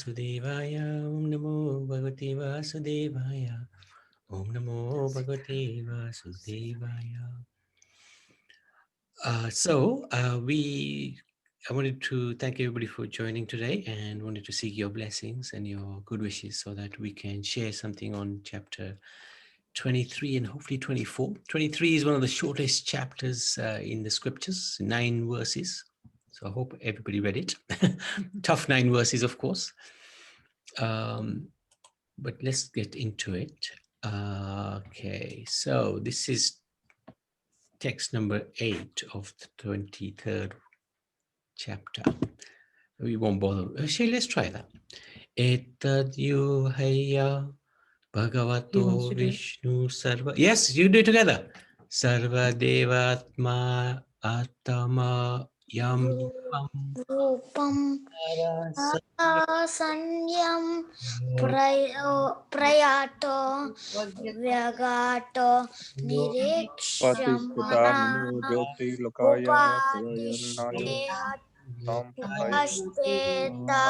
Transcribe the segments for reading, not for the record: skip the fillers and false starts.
Vasudevaya. Om Namo Bhagavate Vasudevaya. Om Namo Bhagavate Vasudevaya. I wanted to thank everybody for joining today and wanted to seek your blessings and your good wishes so that we can share something on chapter 23 and hopefully 24. 23 is one of the shortest chapters in the scriptures, 9 verses. So I hope everybody read it. Tough 9 verses, of course. But let's get into it. Okay, so this is text number 8 of the 23rd chapter. We won't bother. Actually, let's try that. Etad yuhaya Bhagavato Vishnu Sarva. Yes, you do it together. Sarva Devatma Atama Yam Rupam Sanyam Prayato Vyagato Niriksham Upatishte Asteta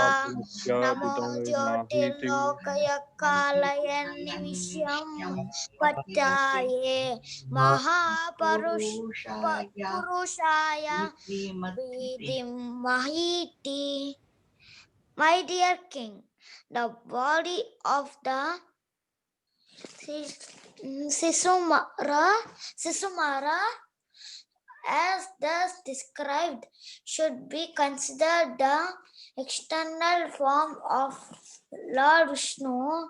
Namo Jyotirlokaya Kalayan Nivishyam Pataye Purushaya Vidim Mahiti. My dear king, the body of the Sisumara, as thus described, should be considered the external form of Lord Vishnu,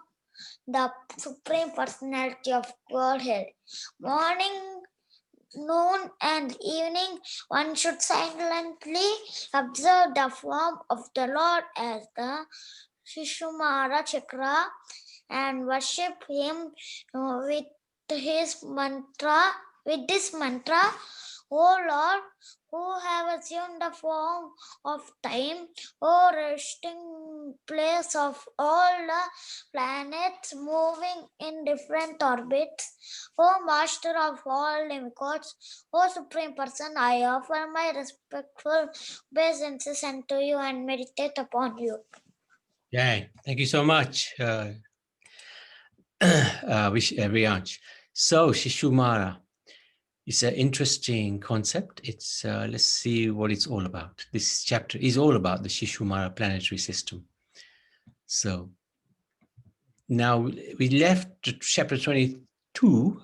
the Supreme Personality of Godhead. Morning, noon, and evening, one should silently observe the form of the Lord as the Shishumara Chakra and worship him with this mantra, O Lord, who have assumed the form of time, O resting place of all the planets moving in different orbits, O master of all demigods, O supreme person, I offer my respectful obeisances unto you and meditate upon you. Yeah, thank you so much, Riyansh. So, Shishumara is an interesting concept. It's let's see what it's all about. This chapter is all about the Shishumara planetary system. So, now we left chapter 22,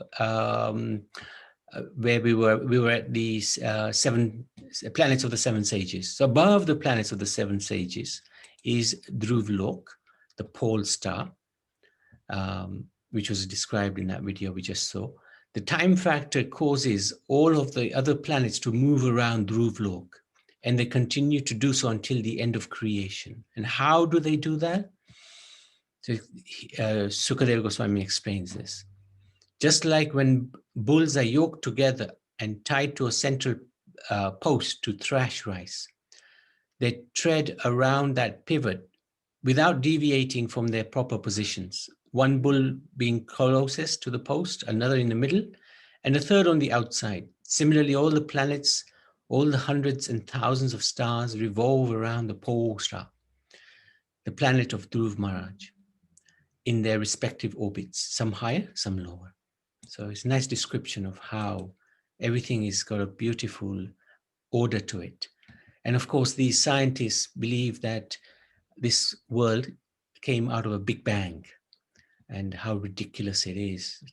where we were at these 7 planets of the 7 sages. So above the planets of the 7 sages is Dhruvalok, the pole star, which was described in that video we just saw. The time factor causes all of the other planets to move around Dhruvalok, and they continue to do so until the end of creation. And how do they do that? So, Sukadeva Goswami explains this. Just like when bulls are yoked together and tied to a central post to thrash rice, they tread around that pivot without deviating from their proper positions. One bull being closest to the post, another in the middle, and a third on the outside. Similarly, all the planets, all the hundreds and thousands of stars revolve around the pole star, the planet of Dhruv Maharaj, in their respective orbits, some higher, some lower. So it's a nice description of how everything has got a beautiful order to it. And of course, these scientists believe that this world came out of a big bang, and how ridiculous it is.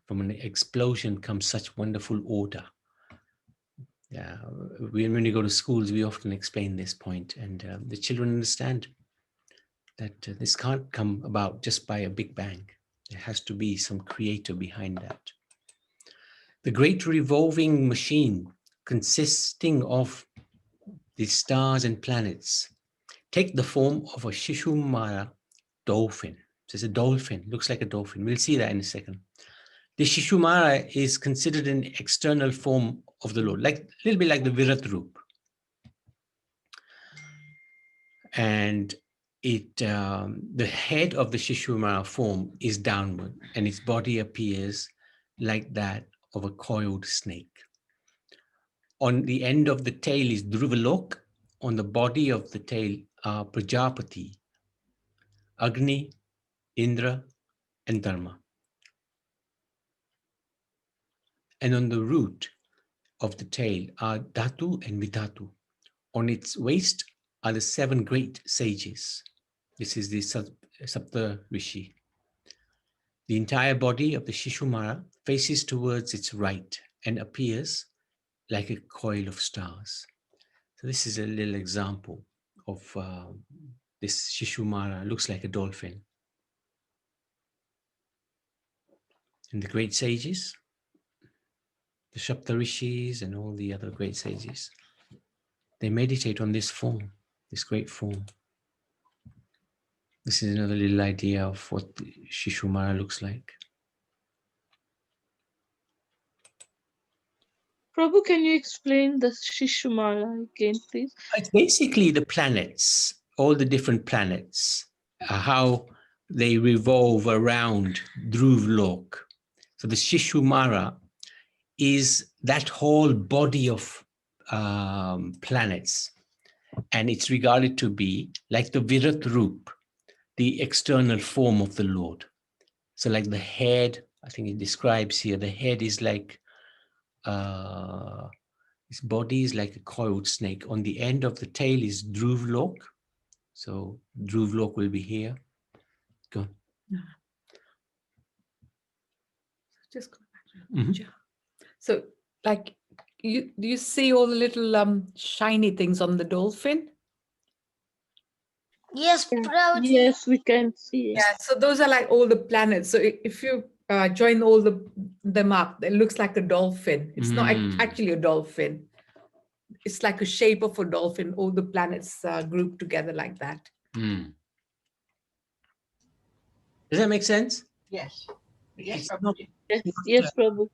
From an explosion comes such wonderful order. Yeah, when we go to schools, we often explain this point, and the children understand that this can't come about just by a big bang. There has to be some creator behind that. The great revolving machine consisting of the stars and planets take the form of a Shishumara dolphin. So it's a dolphin, looks like a dolphin. We'll see that in a second. The Shishumara is considered an external form of the Lord, like a little bit like the Virat Roop. And the head of the Shishumara form is downward, and its body appears like that of a coiled snake. On the end of the tail is Dhruvalok. On the body of the tail are Prajapati, Agni, Indra, and Dharma. And on the root of the tail are Dhatu and Vidhatu. On its waist are the 7 great sages. This is the Sapta Rishi. The entire body of the Shishumara faces towards its right and appears like a coil of stars. So this is a little example of this Shishumara. Looks like a dolphin. And the great sages, the Saptarishis and all the other great sages, they meditate on this form, this great form. This is another little idea of what the Shishumara looks like. Prabhu, can you explain the Shishumala again, please? It's basically the planets, all the different planets, how they revolve around Dhruv Lok. So the Shishumara is that whole body of planets, and it's regarded to be like the Virat Roop, the external form of the Lord. So like the head, I think it describes here, the head is like, his body is like a coiled snake. On the end of the tail is Dhruv Lok. So Dhruv Lok will be here. Go. Just go back. So, like, do you see all the little shiny things on the dolphin? Yes, Prabhuji. Yes, we can see it. Yeah. So those are like all the planets. So if you join all them up, it looks like a dolphin. It's not actually a dolphin. It's like a shape of a dolphin. All the planets grouped together like that. Does that make sense? Yes. Yes, It's Prabhuji. not, Yes, Prabhu.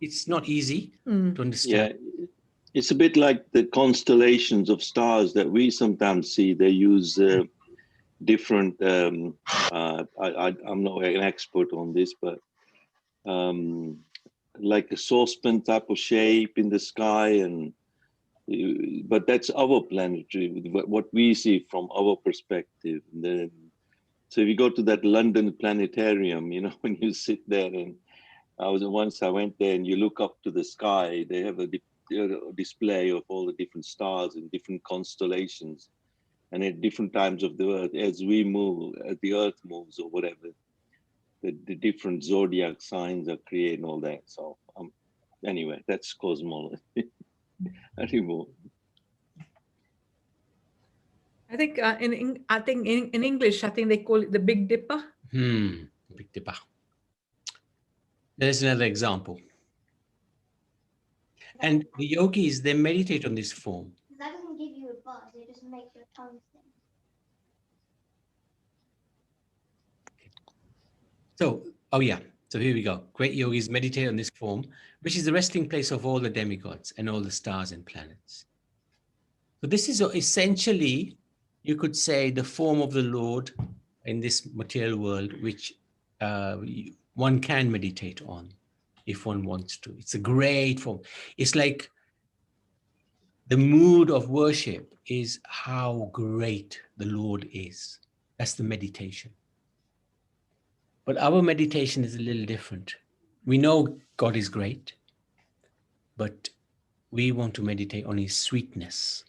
it's not easy to understand. Yeah, it's a bit like the constellations of stars that we sometimes see. They use different. I'm not an expert on this, but like a saucepan type of shape in the sky, and but that's our planetary, what we see from our perspective. And then, so if you go to that London planetarium, you know, when you sit there, and once I went there, and you look up to the sky, they have a display of all the different stars and different constellations, and at different times of the earth, as we move, as the earth moves or whatever, the different zodiac signs are created and all that. So anyway, that's cosmology. Anymore. I think in English, I think they call it the Big Dipper. Big Dipper. There's another example. And the yogis, they meditate on this form. That doesn't give you a buzz, it just makes your tongue sing. So, so here we go. Great yogis meditate on this form, which is the resting place of all the demigods and all the stars and planets. So this is essentially, you could say, the form of the Lord in this material world, which one can meditate on if one wants to. It's a great form. It's like the mood of worship is how great the Lord is. That's the meditation. But our meditation is a little different. We know God is great, but we want to meditate on his sweetness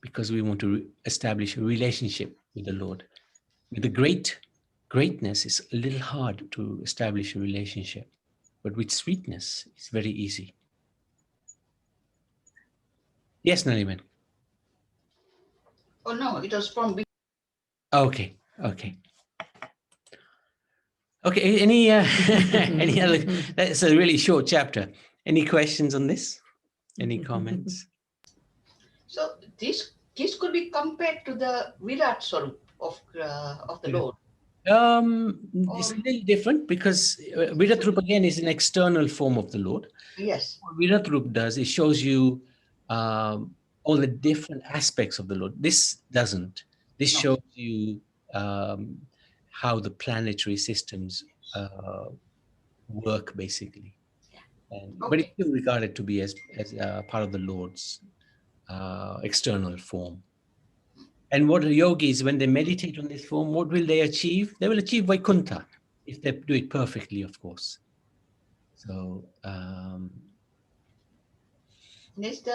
because we want to establish a relationship with the Lord. With the greatness, it's a little hard to establish a relationship, but with sweetness, it's very easy. Yes, Naliman? Oh no, it was from Okay. Okay, any any other, that's a really short chapter. Any questions on this? Any comments? So this could be compared to the Virat Swarup of the Lord. It's a little different because Virat Rup again is an external form of the Lord. Yes. What Virat Rup does, it shows you all the different aspects of the Lord. This doesn't. This shows you how the planetary systems work, basically. And, But it's still regarded to be as part of the Lord's external form. And what the yogis, when they meditate on this form, what will they achieve? They will achieve Vaikuntha, if they do it perfectly, of course. So, Next,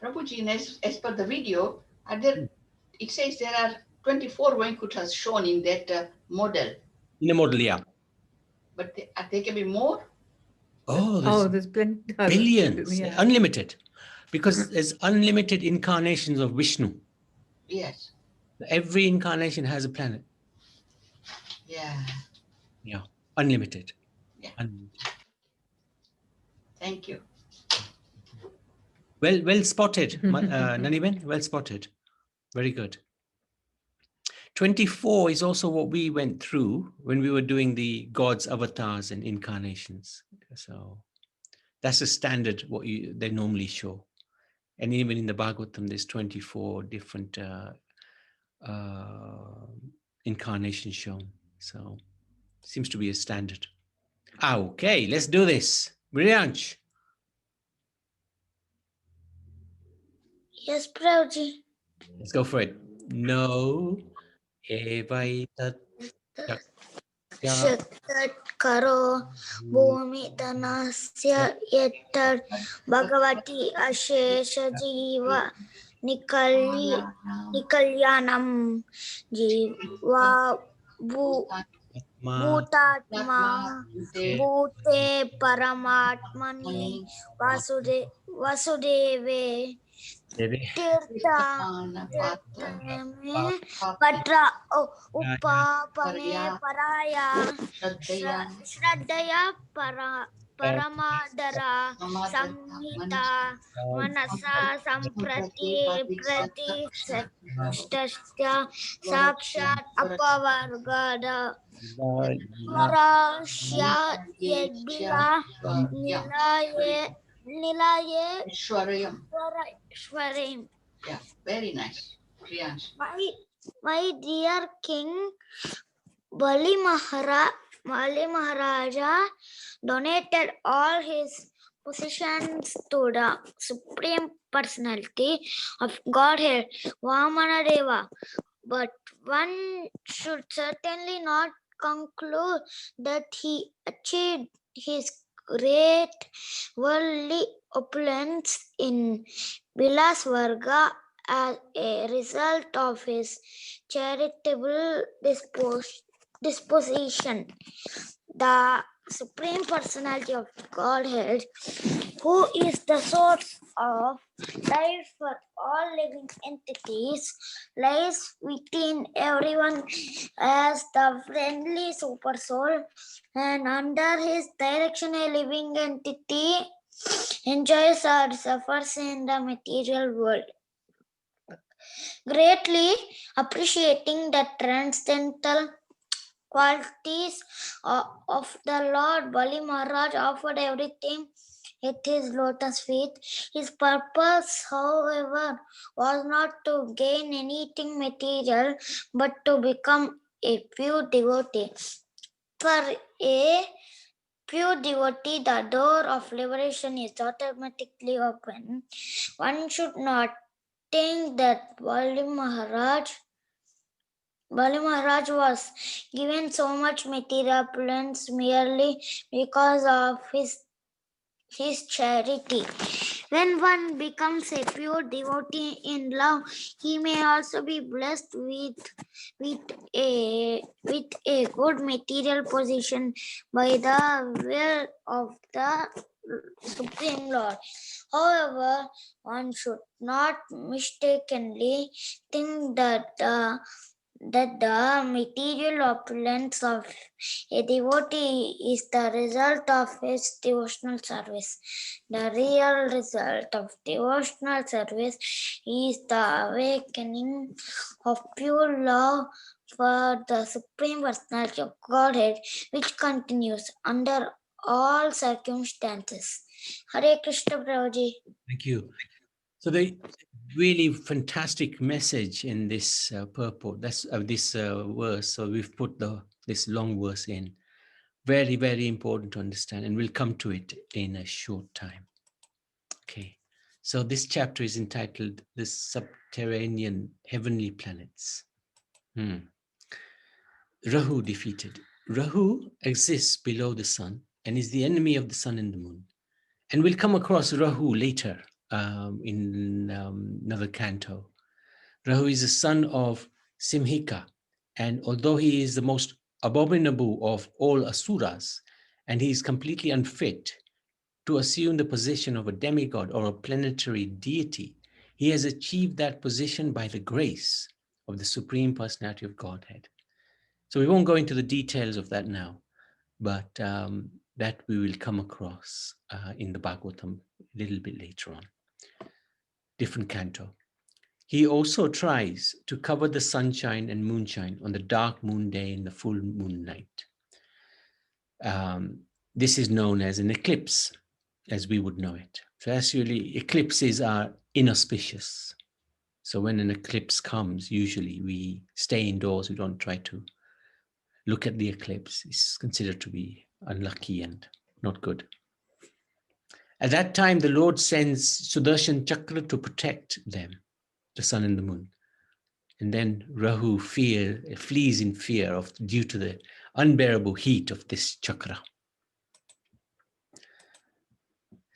Prabhuji, as per the video, it says there are 24 Vaikuntras shown in that model. in a model, yeah. But there can be more? Oh, there's plenty. billions, Yeah. unlimited. Because there's unlimited incarnations of Vishnu. Yes. Every incarnation has a planet. Yeah. Yeah, unlimited. Yeah. Unlimited. Thank you. Well spotted, Naniben. Well spotted. Very good. 24 is also what we went through when we were doing the God's avatars and incarnations. So that's the standard what they normally show. And even in the Bhagavatam, there's 24 different incarnations shown. So seems to be a standard. Okay, let's do this. Brilliant. Yes, Prabhuji. Let's go for it. No. Evaitat Shaktat karo bhumi dhanasya yettar bhagavati ashesha jiva nikalyanam jiva bhutatma bhute paramatmani vasudeve tirtha में पट्रा उपापमे पराया श्रद्धया परमादरा संहिता मनसा संप्रति साक्षात् अपवर्गद मराश्या यद्बिला निलाये Shwarim. Yeah, very nice. Priyansh. My dear King Bali Maharaja donated all his possessions to the Supreme Personality of Godhead, Vamana Deva. But one should certainly not conclude that he achieved his great worldly opulence in Vilasvarga as a result of his charitable disposition. The Supreme Personality of Godhead, who is the source of life for all living entities, lies within everyone as the friendly super soul, and under his direction a living entity enjoys or suffers in the material world. Greatly appreciating the transcendental qualities of the Lord, Bali Maharaj offered everything at his lotus feet. His purpose, however, was not to gain anything material, but to become a pure devotee. For a pure devotee, the door of liberation is automatically open. One should not think that Bali Maharaj was given so much material opulence merely because of his charity. When one becomes a pure devotee in love, he may also be blessed with a good material position by the will of the Supreme Lord. However, one should not mistakenly think that the material opulence of a devotee is the result of his devotional service. The real result of devotional service is the awakening of pure love for the Supreme Personality of Godhead, which continues under all circumstances. Hare Krishna, Prabhuji. Thank you. So the really fantastic message in this purport, that's this verse. So we've put this long verse in. Very, very important to understand, and we'll come to it in a short time. Okay. So this chapter is entitled The Subterranean Heavenly Planets. Rahu defeated. Rahu exists below the sun and is the enemy of the sun and the moon. And we'll come across Rahu later in another canto. Rahu is the son of Simhika, and although he is the most abominable of all asuras, and he is completely unfit to assume the position of a demigod or a planetary deity, he has achieved that position by the grace of the Supreme Personality of Godhead. So we won't go into the details of that now, but that we will come across in the Bhagavatam a little bit later on. Different canto. He also tries to cover the sunshine and moonshine on the dark moon day and the full moon night. This is known as an eclipse, as we would know it. So actually, eclipses are inauspicious. So when an eclipse comes, usually we stay indoors. We don't try to look at the eclipse. It's considered to be unlucky and not good. At that time, the Lord sends Sudarshan Chakra to protect them, the sun and the moon. And then Rahu flees in fear due to the unbearable heat of this chakra.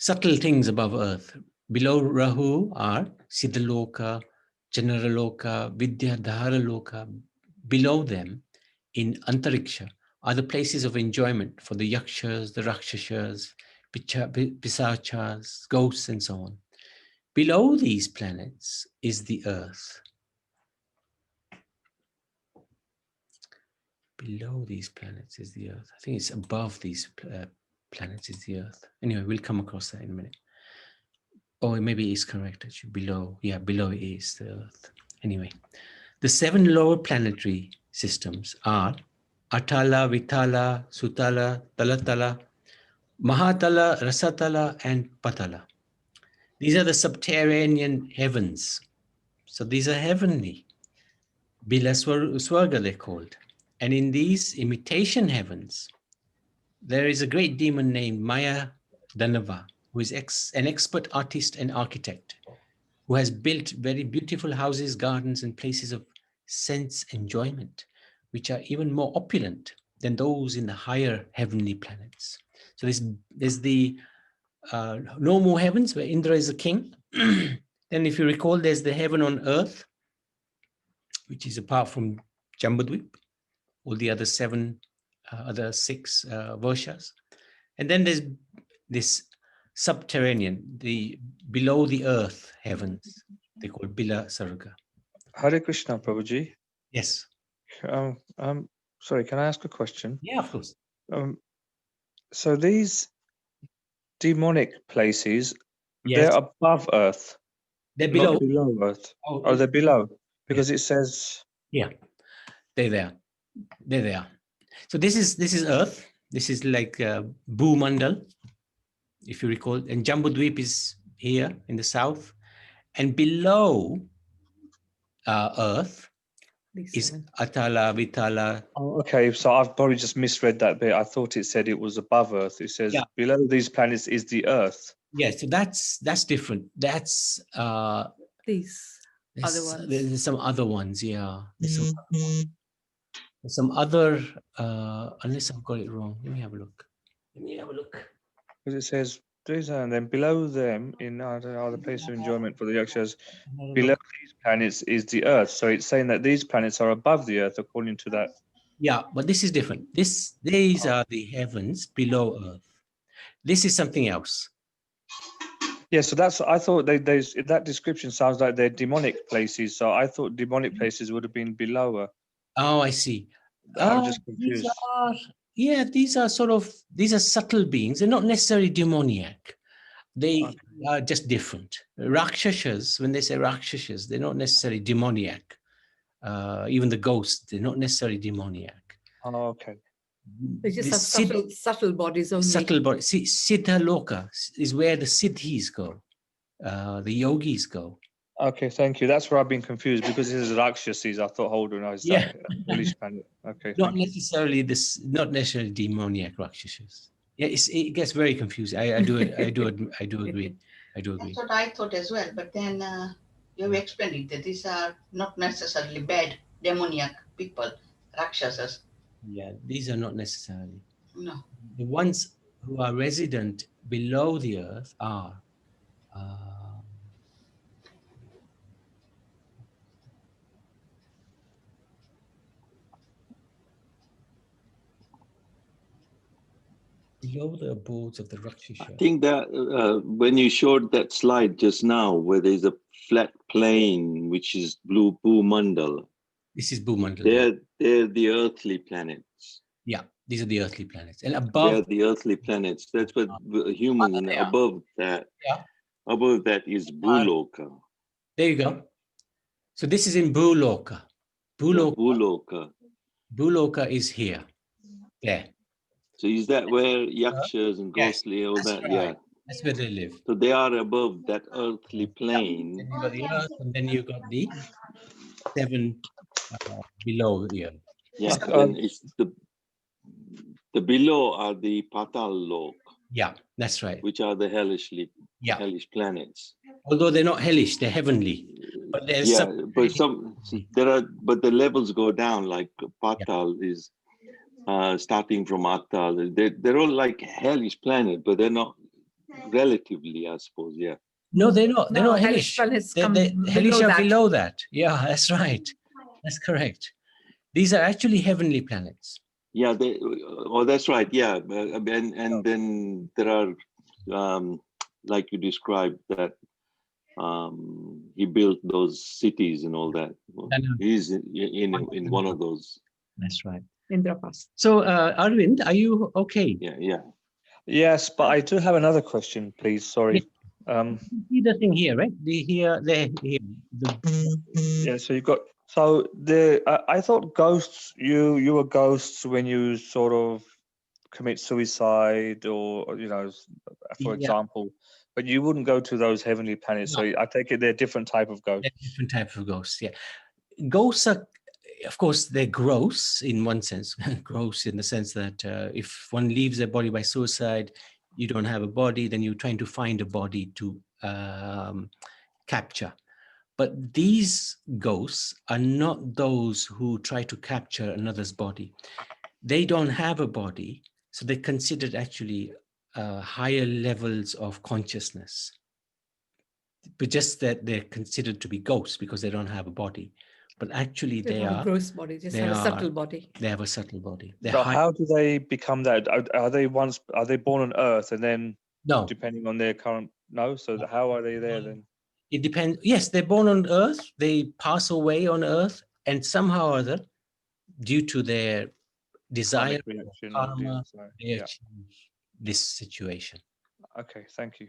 Subtle things above earth. Below Rahu are Siddhaloka, Chanaraloka, Vidyadharaloka. Below them, in Antariksha, are the places of enjoyment for the yakshas, the rakshasas, pisachas, ghosts, and so on. Below these planets is the earth. Below these planets is the earth. I think it's above these planets is the earth. Anyway, we'll come across that in a minute. Oh, maybe it's correct, actually. Below, yeah, below is the earth. Anyway, the 7 lower planetary systems are Atala, Vitala, Sutala, Talatala, Mahatala, Rasatala, and Patala. These are the subterranean heavens. So these are heavenly. Bila Swarga, they're called. And in these imitation heavens, there is a great demon named Maya Danava, who is an expert artist and architect, who has built very beautiful houses, gardens, and places of sense enjoyment, which are even more opulent than those in the higher heavenly planets. So there's the normal heavens where Indra is a king. Then if you recall, there's the heaven on earth, which is apart from Jambudvip, all the other 6 Varshas. And then there's this subterranean, the below the earth heavens, they call Bila Sarga. Hare Krishna, Prabhuji. Yes. Sorry, can I ask a question? Yeah, of course. So these demonic places, Yes. they're above Earth. They're below. Not below Earth. Oh, they're below, because it says... Yeah, they're there. They're there. So this is Earth. This is like Bhumandal, if you recall. And Jambudvip is here in the south. And below Earth is Atala, Vitala. Oh, okay. So I've probably just misread that bit. I thought it said it was above Earth. It says below these planets is the Earth. Yeah, so that's different. That's These other ones. There's some other ones, yeah. There's some other, unless I've got it wrong. Let me have a look. Because it says these are, and then below them in other place of enjoyment for the yakshas. Below these planets is the Earth. So it's saying that these planets are above the Earth according to that. Yeah, but this is different. These are the heavens below Earth. This is something else. Yeah, so I thought that description sounds like they're demonic places. So I thought demonic places would have been below. Oh, I see. I'm just confused. These are subtle beings. They're not necessarily demoniac. They are just different. Rakshasas, when they say Rakshasas, they're not necessarily demoniac. Even the ghosts, they're not necessarily demoniac. Oh, okay. They just have subtle bodies only. Subtle bodies. See, Siddha Loka is where the Siddhis go, the yogis go. Okay, thank you. That's where I've been confused, because this is Rakshasis. I thought, hold on, is that a foolish planet? Okay. Not necessarily demoniac Rakshasas. Yeah, it gets very confusing. I do agree. I do agree. That's what I thought as well. But then you have explained it that these are not necessarily bad, demoniac people, Rakshasas. Yeah, these are not necessarily. No. The ones who are resident below the earth are below the abodes of the I Rakshasa. think that when you showed that slide just now, where there's a flat plane, which is blue Bhumandal, This is Bhumandal. they're the earthly planets. Yeah, these are the earthly planets. And They're above, the earthly planets. That's what humans, and yeah. above that is Bhuloka. There you go. So this is in Bhuloka. Yeah, Bhuloka, Bhuloka. Bhuloka is here. There. So is that where yakshas and Yes, ghostly, all that's that? right. Yeah. That's where they live. So they are above that earthly Then plane. you got the earth, and then you got the 7 below the earth. Yeah. Okay. Then it's the below are the Patal Lok, Yeah, that's right. which are the hellish Yeah. planets. Although they're not hellish, they're heavenly. But there's Yeah, some but but the levels go down. Like Patal is starting from Atal. They're all like hellish planet, but they're not relatively, I suppose. Yeah. No, they're not. They're No, not hellish hellish. planets come Hellish below are that. below that. Yeah, that's right. That's correct. These are actually heavenly planets. Yeah, that's right. Yeah, and then there are, like you described, that he built those cities and all that. Well, he's in one of those. That's right. Indrapas. So, Arvind, are you okay? Yeah. Yes, but I do have another question, please. Sorry. You see the thing here, right? Here. Yeah. So I thought ghosts. You were ghosts when you sort of commit suicide, or for example. But you wouldn't go to those heavenly planets. No. So I take it they're different type of ghosts. Different type of ghosts. Yeah, ghosts are, of course, they're gross in one sense. Gross in the sense that if one leaves their body by suicide, you don't have a body, then you're trying to find a body to capture. But these ghosts are not those who try to capture another's body. They don't have a body, so they're considered actually higher levels of consciousness. But just that they're considered to be ghosts because they don't have a body. But actually They they have are. a gross body, just they have a are- subtle body. They have a subtle body. So how do they become that? Are they born on Earth and then No, depending on their current So how are they there then? it depends. Yes, they're born on Earth. They pass away on Earth, and somehow or other, due to their desire, Karmic reaction or karma, desire. they achieve this situation. Okay, thank you.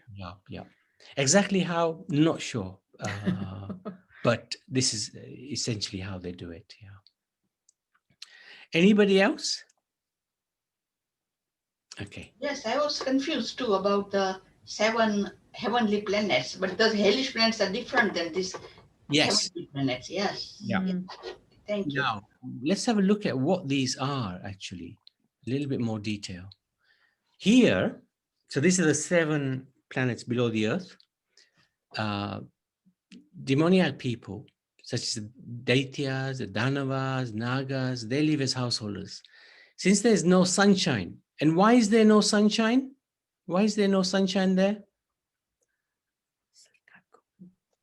Yeah. Exactly how? Not sure. But this is essentially how they do it. Yeah. Anybody else? Okay. Yes, I was confused too about the 7 heavenly planets, but those hellish planets are different than these Yes. heavenly planets. Yes. Yeah. Thank you. Now, let's have a look at what these are actually, a little bit more detail. Here, so these are the 7 planets below the Earth. Demoniac people, such as the Daityas, the Danavas, Nagas, they live as householders. Since there's no sunshine, and why is there no sunshine? Why is there no sunshine there?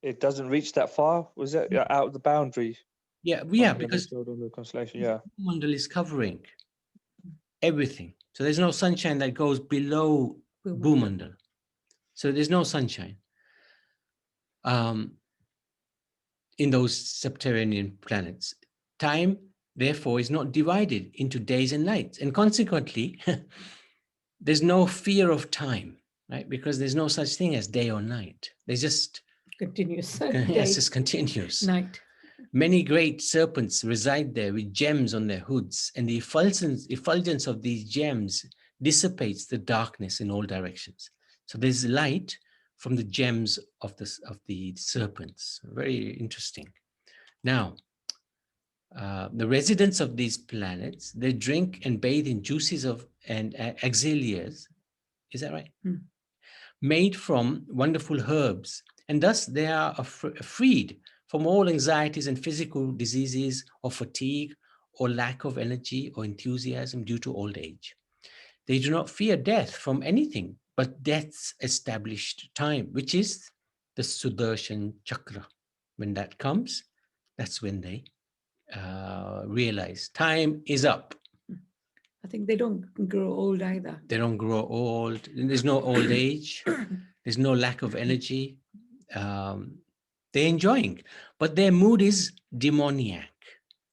It doesn't reach that far. Was it out of the boundary? Yeah, because on the constellation. Yeah. Mandal is covering everything. So there's no sunshine that goes below Bhumandal. So there's no sunshine in those subterranean planets. Time, therefore, is not divided into days and nights. And consequently, there's no fear of time, right? Because there's no such thing as day or night. There's just Continuous. it's just continuous. Night. Many great serpents reside there with gems on their hoods, and the effulgence of these gems dissipates the darkness in all directions. So there's light from the gems of the serpents. Very interesting. Now, the residents of these planets, they drink and bathe in juices and axilias. Is that right? made from wonderful herbs, and thus they are freed from all anxieties and physical diseases or fatigue or lack of energy or enthusiasm due to old age. They do not fear death from anything but death's established time, which is the Sudarshan Chakra. When that comes, that's when they realize time is up. I think they don't grow old either. They don't grow old. There's no old age. There's no lack of energy. They're enjoying, but their mood is demoniac.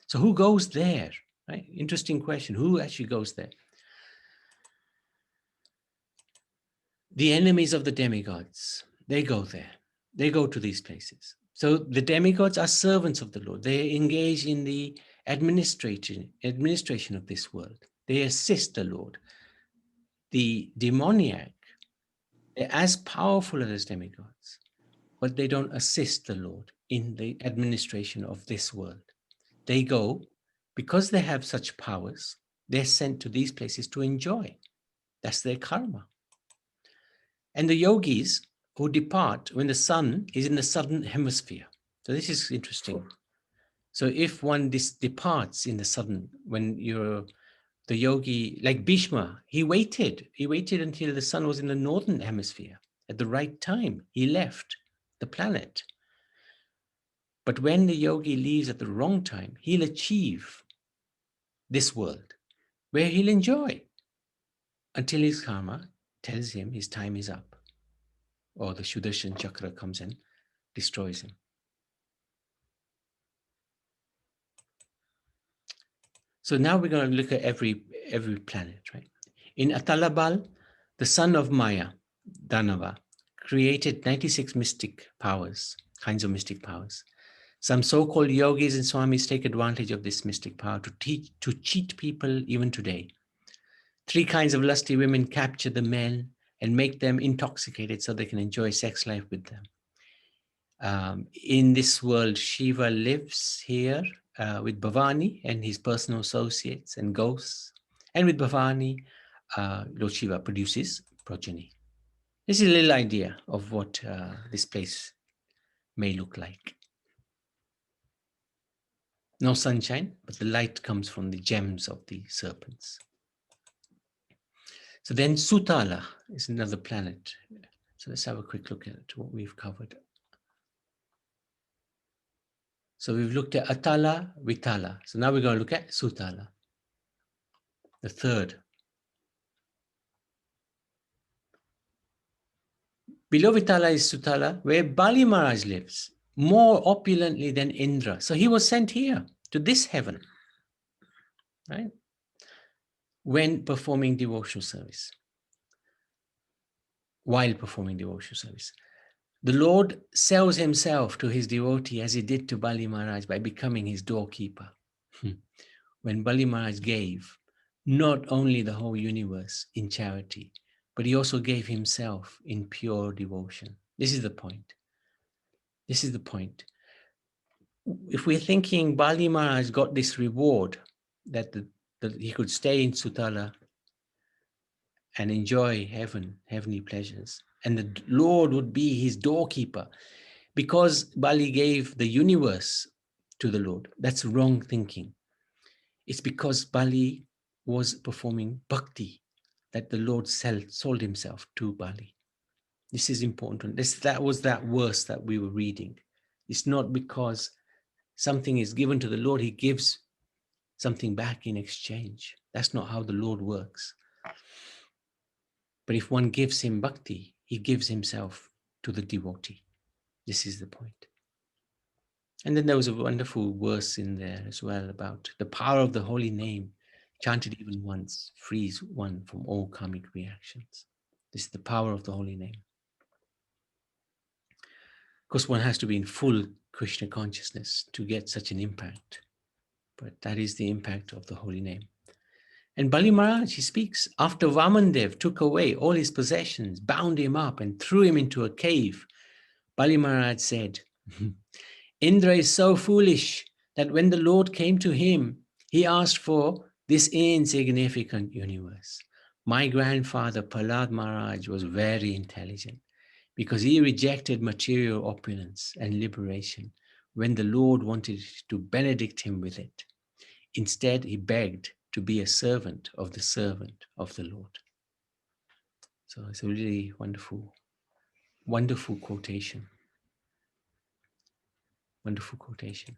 So who goes there? Right? Interesting question. Who actually goes there? The enemies of the demigods, they go there. They go to these places. So the demigods are servants of the Lord. They engage in the administration of this world. They assist the Lord. The demoniac, they're as powerful as demigods, but they don't assist the Lord in the administration of this world. They go, because they have such powers, they're sent to these places to enjoy. That's their karma. And the yogis who depart when the sun is in the southern hemisphere. So this is interesting. So if one departs in the southern, when you're the yogi, like Bhishma, he waited until the sun was in the northern hemisphere. At the right time, he left the planet. But when the yogi leaves at the wrong time, he'll achieve this world where he'll enjoy until his karma tells him his time is up, or the Sudarshan Chakra comes and destroys him. So now we're going to look at every planet, right? In Atalabal, the son of Maya, Danava, created 96 mystic powers, kinds of mystic powers. Some so-called yogis and swamis take advantage of this mystic power to cheat people even today. 3 kinds of lusty women capture the men and make them intoxicated so they can enjoy sex life with them. In this world, Shiva lives here with Bhavani and his personal associates and ghosts. And with Bhavani, Lord Shiva produces progeny. This is a little idea of what this place may look like. No sunshine, but the light comes from the gems of the serpents. So then Sutala is another planet. So let's have a quick look at what we've covered. So we've looked at Atala, Vitala. So now we're going to look at Sutala, the third. Below Vitala is Sutala, where Bali Maharaj lives, more opulently than Indra. So he was sent here to this heaven, right? When performing devotional service, while performing devotional service. The Lord sells himself to his devotee as he did to Bali Maharaj by becoming his doorkeeper. When Bali Maharaj gave not only the whole universe in charity, but he also gave himself in pure devotion. This is the point. This is the point. If we're thinking Bali Maharaj got this reward that he could stay in Sutala and enjoy heavenly pleasures, and the Lord would be his doorkeeper because Bali gave the universe to the Lord, that's wrong thinking. It's because Bali was performing bhakti that the Lord sold himself to Bali. This is important. That was that verse that we were reading. It's not because something is given to the Lord, he gives something back in exchange. That's not how the Lord works. But if one gives him bhakti, he gives himself to the devotee. This is the point. And then there was a wonderful verse in there as well about the power of the holy name, chanted even once, frees one from all karmic reactions. This is the power of the holy name. Of course, one has to be in full Krishna consciousness to get such an impact. But that is the impact of the holy name. And Bali Maharaj, he speaks, after Vamandev took away all his possessions, bound him up and threw him into a cave, Bali Maharaj said, Indra is so foolish that when the Lord came to him, he asked for this insignificant universe. My grandfather, Prahlad Maharaj, was very intelligent because he rejected material opulence and liberation when the Lord wanted to benedict him with it. Instead, he begged to be a servant of the Lord. So it's a really wonderful, wonderful quotation. Wonderful quotation.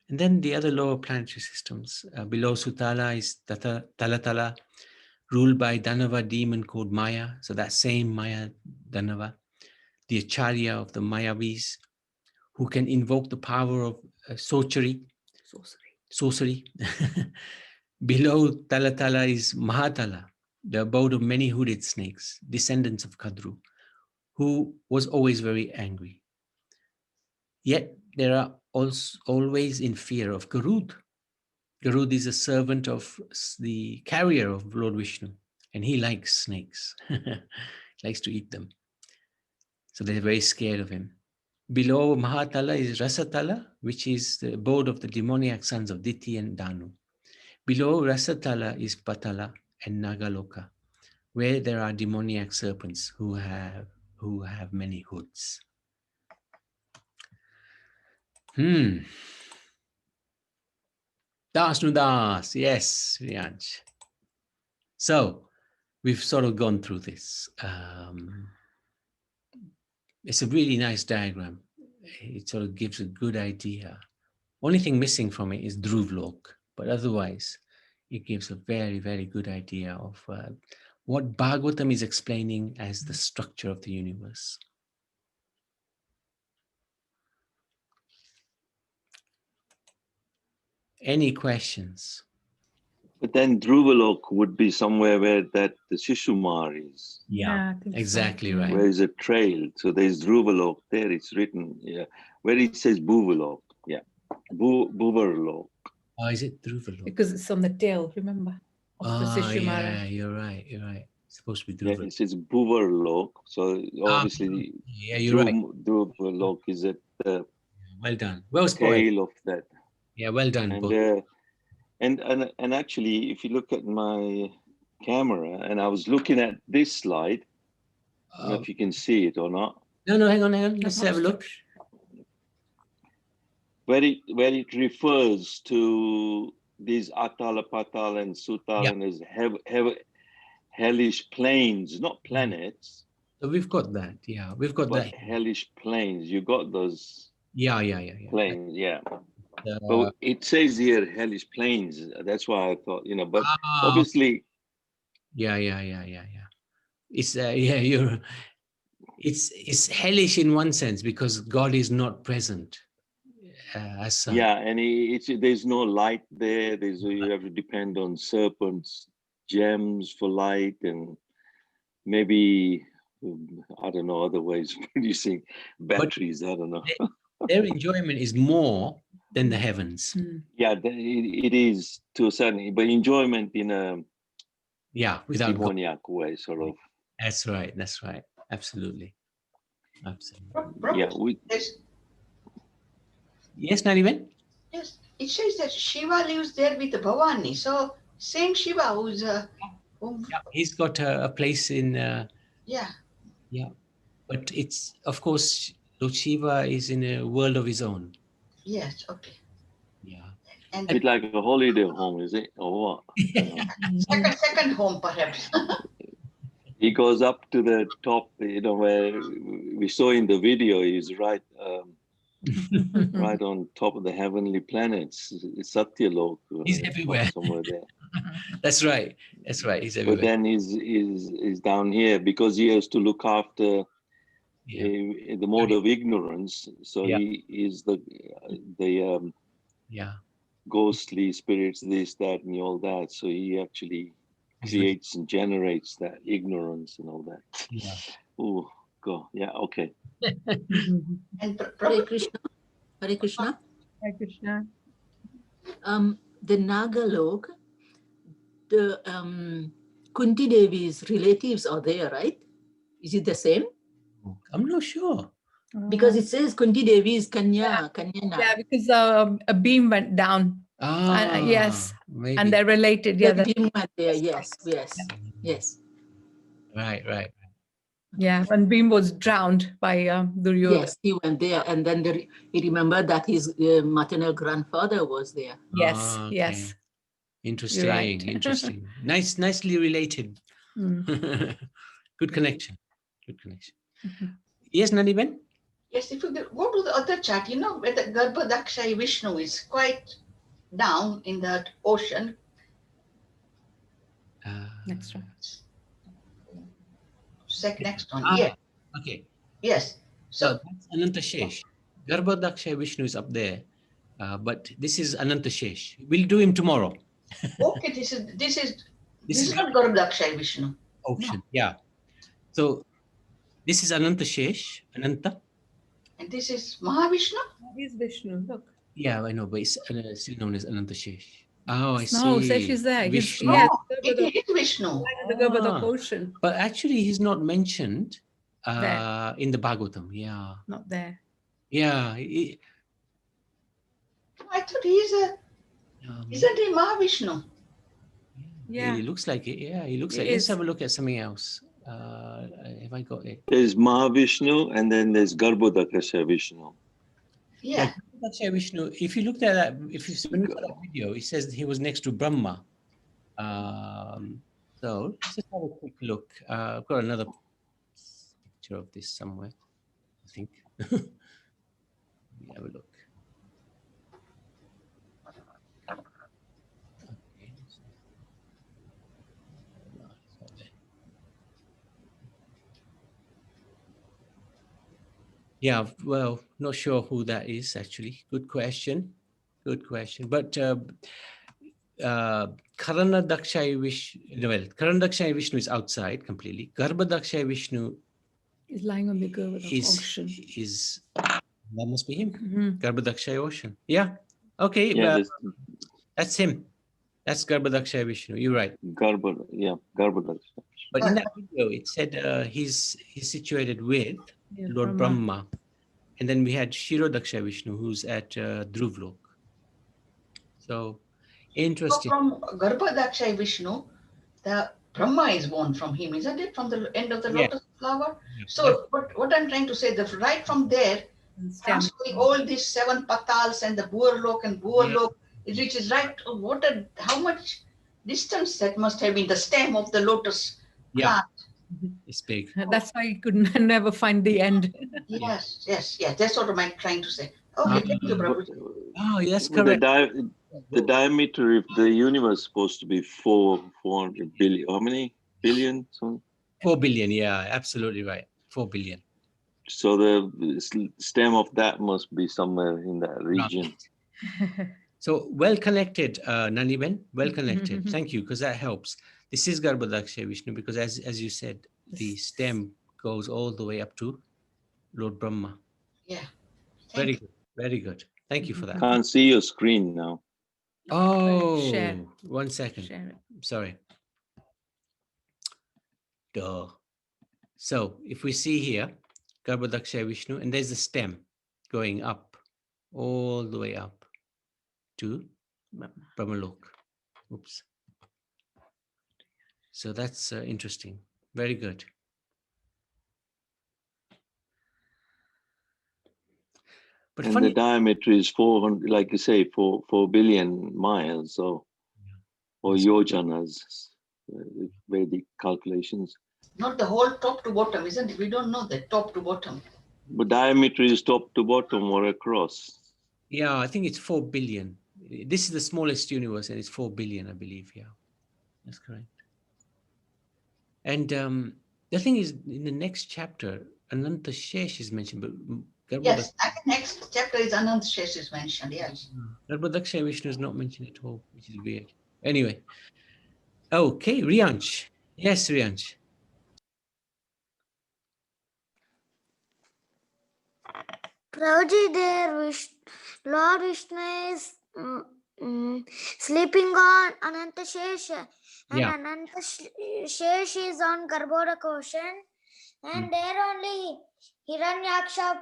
And then the other lower planetary systems. Below Sutala is Talatala, ruled by Danava demon called Maya. So that same Maya Danava, the Acharya of the Mayavis, who can invoke the power of sorcery. Below Talatala is Mahatala, the abode of many hooded snakes, descendants of Kadru, who was always very angry. Yet they are also always in fear of Garud. Garud is a servant of the carrier of Lord Vishnu, and he likes snakes. He likes to eat them. So they're very scared of him. Below Mahatala is Rasatala, which is the abode of the demoniac sons of Diti and Danu. Below Rasatala is Patala and Nagaloka, where there are demoniac serpents who have many hoods. Das Nudas, yes, Rianj. So we've sort of gone through this. It's a really nice diagram. It sort of gives a good idea. Only thing missing from it is Dhruvlok, but otherwise it gives a very, very good idea of what Bhagavatam is explaining as the structure of the universe. Any questions? But then Dhruvalok would be somewhere where that the Shishumar is. Yeah, I think so. exactly right. Where is a trail? So there's Dhruvalok there. It's written, yeah. Where it says Bhuvalok, yeah, Bhuvarlok. Oh, is it Dhruvalok? Because it's on the tail, remember? Of the Sishumara. Yeah, you're right. You're right. It's supposed to be Yeah, Dhruvalok. it says Bhuvarlok. So obviously, Yeah, you're right. Dhruvalok is at the Well done. Well spotted. tail of that. Yeah, well done. And actually, if you look at my camera, and I was looking at this slide, I don't know if you can see it or not. No, hang on. Let's have a look. Where it refers to these Atala, Patal, and Sutal, and there's hellish planes, not planets. So we've got that. Yeah, we've got but that. Hellish planes. You got those Yeah. planes, yeah. But it says here hellish planes. That's why I thought, but obviously. Yeah. It's it's hellish in one sense because God is not present as such. Yeah, and there's no light there. You have to depend on serpents, gems for light, and maybe I don't know other ways of producing batteries. I don't know. Their enjoyment is more than the heavens. Yeah, it is to a certain, but enjoyment in a without demoniac way, sort of. That's right. Absolutely. Yeah, yes, Nariman? Yes, it says that Shiva lives there with Bhavani. So same Shiva who's he's got a place in yeah. But it's, of course, Lord Shiva is in a world of his own. Yes, okay. Yeah. And it's like a holiday home, is it, or what? second home, perhaps. He goes up to the top, where we saw in the video. He's right on top of the heavenly planets. It's Satyalok. He's everywhere. Somewhere there. That's right. He's everywhere. But then he's down here because he has to look after the mode of ignorance. So he is the ghostly spirits, this, that, and all that. So he actually creates and generates that ignorance and all that. Yeah. Oh, God. Yeah. Okay. And Hare Krishna. Hare Krishna. Hare Krishna. The Nagalok, the Kunti Devi's relatives are there, right? Is it the same? I'm not sure. Because it says Kunti Devi is Kanya. Yeah, because a beam went down. Ah. Yes, Maybe. And they're related. Yeah, Then Bhim went there. Yes, yes, yes. Right. yeah. When Bhim was drowned by Duryodhana. Yes, he went there, and then he remembered that his maternal grandfather was there. Yes, Okay. yes. Interesting. right. Interesting. Nicely related. Mm. Good connection. Good connection. Mhm. Yes, Naniben? Yes, if you go to the other chart, you know, where the Garbhodakshai Vishnu is quite down in that ocean. Next one. Next one. Yeah. Okay. Yes. So So that's Anantashesh. Garbhodakshai Vishnu is up there. But this is Anantashesh. We'll do him tomorrow. okay, this is not Garbhodakshai Vishnu. Ocean. Yeah. So this is Anantashesh. Ananta. And this is Mahavishnu. Here's Vishnu. Look. Yeah, I know, but it's still known as Anantashesh. Oh, I see. No, Sesh is there. Vishnu. Yes, It is Vishnu. the Garbhodak Ah. ocean. But actually, he's not mentioned There. in the Bhagavatam. Yeah. Not there. Yeah. I thought isn't he Mahavishnu? Yeah. He looks like it. Yeah, he looks It like. Let's is. have a look at something else. Have I got it? There's Mahavishnu and then there's Garbhodakasha Vishnu. Yeah. Garbhodakshaya Vishnu. If you looked at that, when you saw that video, it says he was next to Brahma. So let's just have a quick look. I've got another picture of this somewhere, I think. Let me have a look. Okay. No, it's not there. Yeah, well, not sure who that is actually. Good question. Good question. But Karana Dakshaya Vishnu, well, Karana Dakshaya Vishnu is outside completely. Garbha Dakshaya Vishnu He's lying on the Garbhodak ocean. is that must be him. Mhm. Garbha Dakshaya Ocean. Yeah. Okay. Yeah, Well, there's that's him. That's Garbha Dakshaya Vishnu. You're right. Garbhodakasha. But in that video, it said he's situated with Yeah, Lord Brahma. And then we had Shiro Dakshaya Vishnu, who's at Dhruvlok. So interesting. So from Garbhodakshai Vishnu, the Brahma is born from him, isn't it? From the end of the Yeah. lotus flower. Yeah. So what I'm trying to say, that right from there, transferring all these 7 patals and the Burlok and Burlok, it reaches right. How much distance that must have been the stem of the lotus Yeah. plant. It's big. That's why you could never find the end. Yes. That's what I'm trying to say. Okay, thank you, Prabhuji. Oh, yes, Well, correct. the diameter of the universe is supposed to be 400 billion. How many billion? So 4 billion. Yeah, absolutely right. 4 billion. So the stem of that must be somewhere in that region. So well connected, Naniben, well connected. Thank you, because that helps. This is Garbhodakshaya Vishnu, because as you said, the stem goes all the way up to Lord Brahma. Yeah. Very good. Very good. Thank you for that. Can't see your screen now. Oh, Share. 1 second. Share it. Sorry. Duh. So if we see here, Garbhodakshaya Vishnu, and there's the stem going up, all the way up to Brahmalok. Oops. So that's interesting. Very good. But And funny, the diameter is 400, like you say, 4 billion miles or yojanas, Vedic calculations. Not the whole top to bottom, isn't it? We don't know the top to bottom. But diameter is top to bottom or across. yeah, I think it's 4 billion. This is the smallest universe, and it's 4 billion, I believe. Yeah, that's correct. And the thing is, in the next chapter, Anantashesh is mentioned, but Yes, I think next chapter is Anant Shesh is mentioned. Yes. Garbhodakshaya Vishnu is not mentioned at all, which is weird. Anyway, okay, Rianch. Yes, Rianch. Prabhuji, Lord Vishnu is sleeping on Anantashesha, and Yeah. Anantashesha is on Garbhodak ocean, and there only Hiranyaksha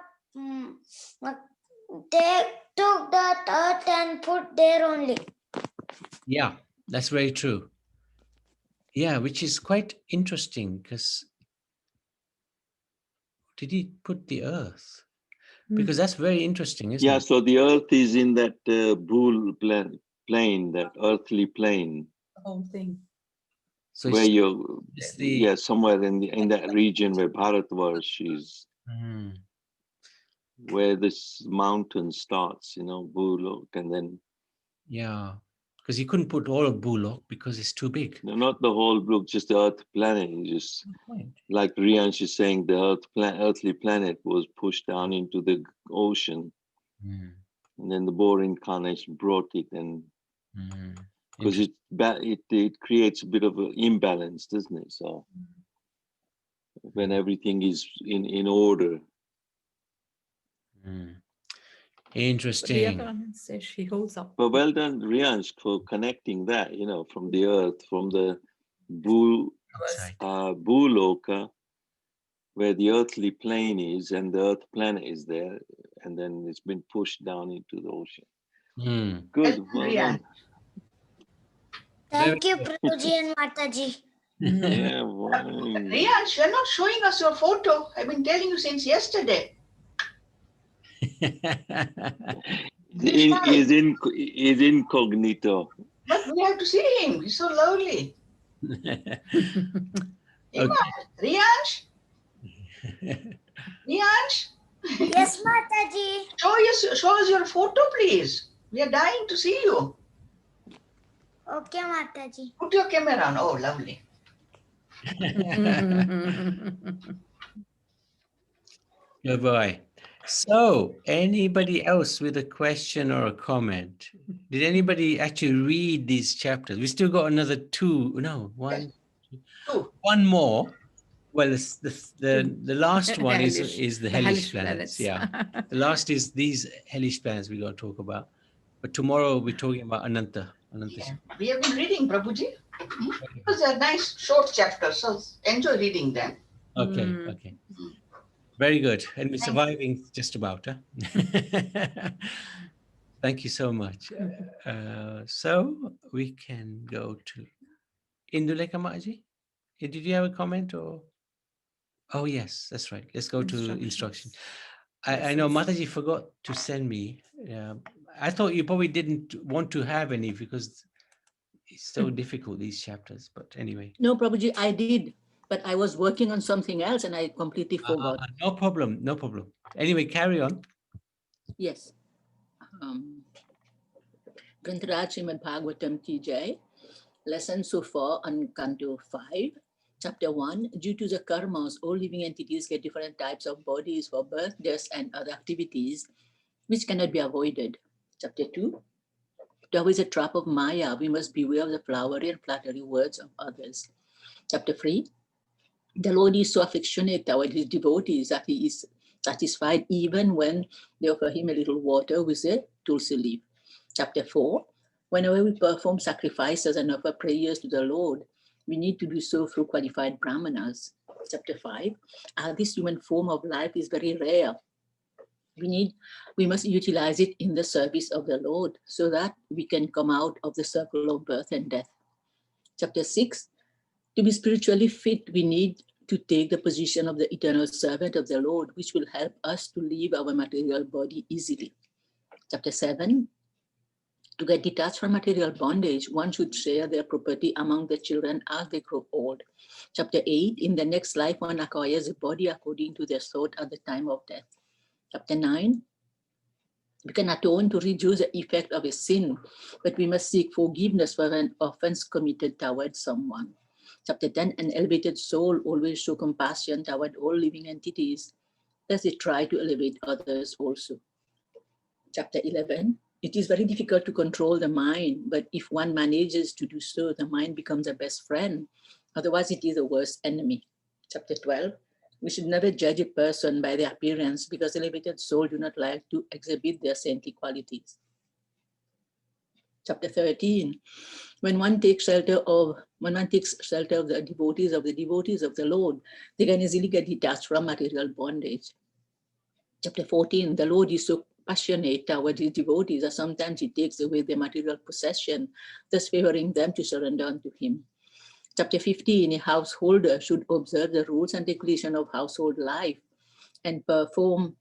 they took that earth and put there only. Yeah, that's very true. Yeah, which is quite interesting because did he put the earth? Because that's very interesting, isn't Yeah, it? so the earth is in that bull plane, that earthly plane, The whole thing. So where you're, it's the yeah, somewhere in that region where Bharatvarsh is, Mm, where this mountain starts, you know, Bulok, and then yeah, because he couldn't put all of Bullock because it's too big. no, not the whole book, just the Earth planet. Just like Riansh is saying, the earthly planet was pushed down into the ocean, Mm, and then the Bohr incarnation brought it, and mm. because it creates a bit of an imbalance, doesn't it? So when everything is in order. Mm. But the Interesting. other one says she holds up. But well done, Riansh, for connecting that, you know, from the earth, from the Bhuloka, where the earthly plane is and the earth planet is there, and then it's been pushed down into the ocean. Mm. Good, well Rian. done. Thank you, Prabhuji and Mataji. Yeah, well, Rian, you're not showing us your photo. I've been telling you since yesterday. is incognito. But we have to see him. He's so lovely. Okay. Riansh? Riansh? Yes, Mataji. Show us your photo, please. We are dying to see you. Okay, Mataji. Put your camera on. Oh, lovely. Good boy. So, anybody else with a question or a comment? Did anybody actually read these chapters? We still got another one more. Well, the last one is the hellish planets. Yeah, the last is these hellish planets we're going to talk about. But tomorrow we're talking about Ananta. Yeah. We have been reading, Prabhuji. Because they are nice short chapters, so enjoy reading them. Okay, okay. Very good. And we're surviving just about. Huh? Thank you so much. So we can go to Indulekha Maji. Did you have a comment or? Oh, yes, that's right. Let's go to instruction. I know Mataji forgot to send me. I thought you probably didn't want to have any because it's so difficult, these chapters. But anyway. No, Prabhuji, I did. But I was working on something else and I completely forgot. No problem. No problem. Anyway, carry on. Yes. Grantaraj Srimad Bhagavatam TJ. Lesson so far on Canto 5. Chapter 1. Due to the karmas, all living entities get different types of bodies for birth, death, and other activities, which cannot be avoided. Chapter 2. To avoid the trap of Maya, we must beware of the flowery and flattery words of others. Chapter 3. The Lord is so affectionate toward his devotees that he is satisfied even when they offer him a little water with a tulsi leaf. Chapter 4. Whenever we perform sacrifices and offer prayers to the Lord, we need to do so through qualified brahmanas. Chapter 5. As this human form of life is very rare, we must utilize it in the service of the Lord so that we can come out of the circle of birth and death. Chapter 6. To be spiritually fit, we need to take the position of the eternal servant of the Lord, which will help us to leave our material body easily. Chapter 7. To get detached from material bondage, one should share their property among the children as they grow old. Chapter 8. In the next life, one acquires a body according to their thought at the time of death. Chapter 9. We can atone to reduce the effect of a sin, but we must seek forgiveness for an offense committed towards someone. Chapter 10, an elevated soul always show compassion toward all living entities, thus they try to elevate others also. Chapter 11, it is very difficult to control the mind, but if one manages to do so, the mind becomes a best friend. Otherwise, it is the worst enemy. Chapter 12, we should never judge a person by their appearance because elevated souls do not like to exhibit their saintly qualities. Chapter 13, when one takes shelter of the devotees of the Lord, they can easily get detached from material bondage. Chapter 14, the Lord is so passionate toward his devotees, or sometimes he takes away their material possession, thus favoring them to surrender unto him. Chapter 15, a householder should observe the rules and regulation of household life and perform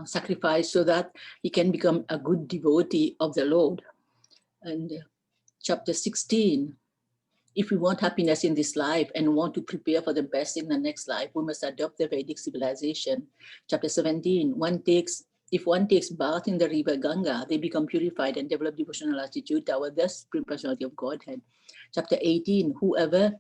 sacrifice so that he can become a good devotee of the Lord. And chapter 16, if we want happiness in this life and want to prepare for the best in the next life, we must adopt the Vedic civilization. Chapter 17, if one takes bath in the river Ganga, they become purified and develop devotional attitude toward the Supreme Personality of Godhead. Chapter 18, whoever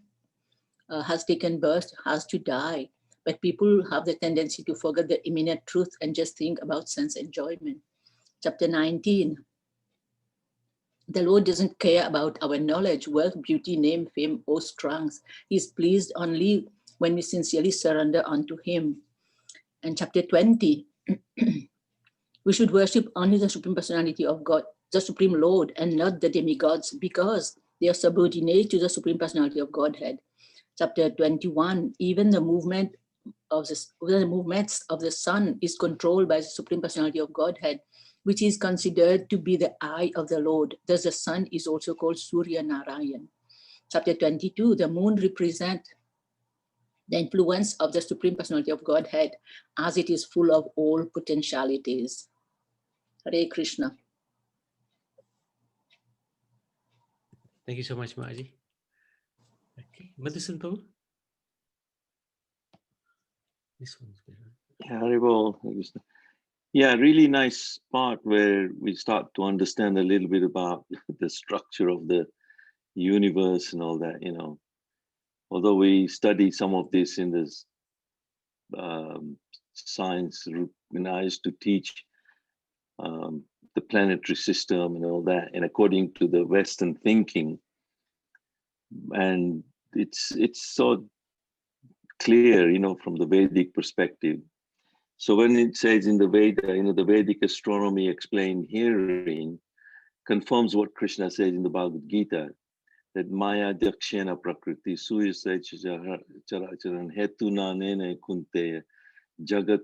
has taken birth has to die, but people have the tendency to forget the imminent truth and just think about sense enjoyment. Chapter 19, the Lord doesn't care about our knowledge, wealth, beauty, name, fame, or strength. He's pleased only when we sincerely surrender unto him. And chapter 20, we should worship only the Supreme Personality of God, the Supreme Lord, and not the demigods, because they are subordinate to the Supreme Personality of Godhead. Chapter 21, even the movements of the sun is controlled by the Supreme Personality of Godhead, which is considered to be the eye of the Lord. Thus the sun is also called Surya Narayan. Chapter 22, the moon represents the influence of the Supreme Personality of Godhead, as it is full of all potentialities. Hare Krishna. Thank you so much, Maji. Okay, Madhusan Prabhu. This one's better. Yeah, Haribol. Yeah, really nice part where we start to understand a little bit about the structure of the universe and all that, you know. Although we study some of this in this science, when I used to teach the planetary system and all that, and according to the Western thinking, and it's so clear, you know, from the Vedic perspective. So when it says in the Veda, you know, the Vedic astronomy explained herein confirms what Krishna says in the Bhagavad Gita, that Maya Dakshena Prakriti Suyasa Characharan Hetuna Nene Kunte Jagat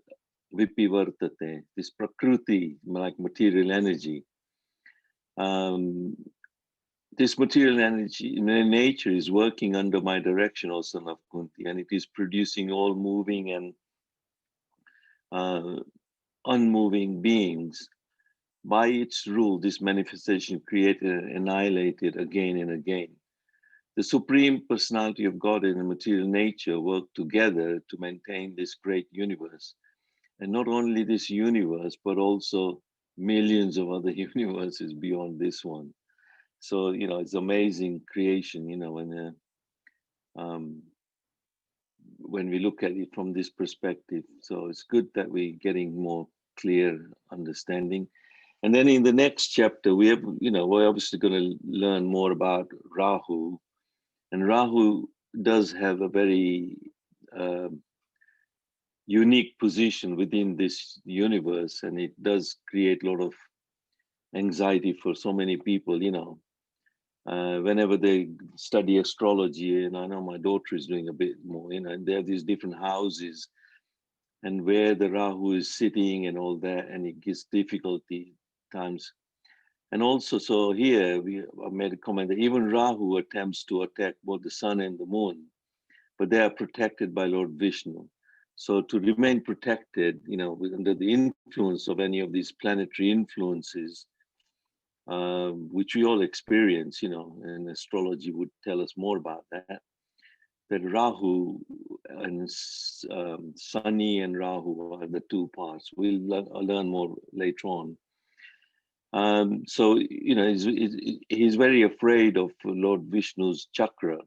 Vipivartate. This Prakriti, like material energy, this material energy in nature is working under my direction, O son of Kunti, and it is producing all moving and unmoving beings. By its rule, this manifestation created and annihilated again and again. The Supreme Personality of God and the material nature work together to maintain this great universe. And not only this universe, but also millions of other universes beyond this one. So, you know, it's amazing creation, you know, when we look at it from this perspective. So it's good that we're getting more clear understanding. And then in the next chapter, we have, you know, we're obviously going to learn more about Rahu. And Rahu does have a very unique position within this universe, and it does create a lot of anxiety for so many people, you know. Whenever they study astrology, and I know my daughter is doing a bit more, you know, and they have these different houses and where the Rahu is sitting and all that, and it gives difficulty times. And also, so here I made a comment that even Rahu attempts to attack both the sun and the moon, but they are protected by Lord Vishnu. So to remain protected, you know, under the influence of any of these planetary influences, which we all experience, you know, and astrology would tell us more about that, that Rahu and Sunny and Rahu are the two parts. We'll learn more later on. So, you know, he's very afraid of Lord Vishnu's chakra.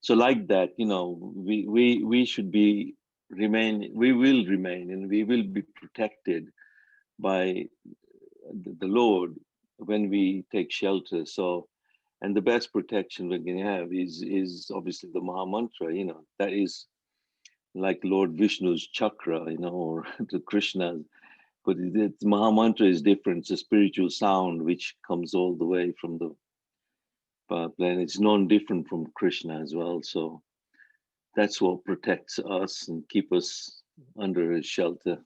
So like that, you know, we should we will remain and we will be protected by the Lord when we take shelter. So, and the best protection we can have is obviously the Maha Mantra, you know, that is like Lord Vishnu's chakra, you know, or to Krishna. But the Maha Mantra is different. It's a spiritual sound which comes all the way from the planet. It's non-different from Krishna as well. So that's what protects us and keep us under his shelter.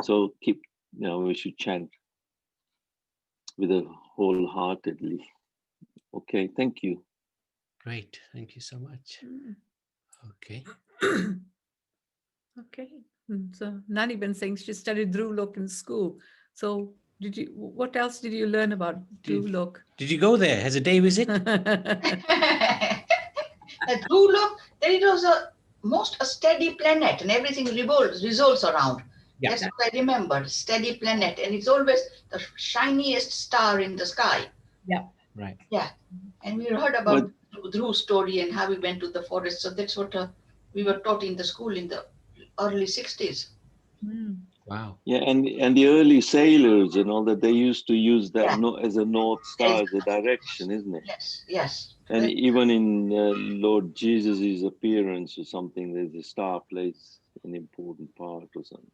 So keep, we should chant with a wholeheartedly. Okay, thank you. Great. Thank you so much. Okay. Okay. So Nani been saying she studied Dhruv in school. So what else did you learn about Dhruv? Did you go there as a day visit? The true look, then it was a steady planet and everything revolves around. Yeah. That's what I remember, steady planet. And it's always the shiniest star in the sky. Yeah. Right. Yeah. And we heard about Dhruv's story and how he went to the forest. So that's what we were taught in the school in the early 60s. Wow. Yeah, and the early sailors and all that, they used to use that as a north star, as a direction, isn't it? Yes, yes. And even in Lord Jesus' appearance or something, there's a star plays an important part or something.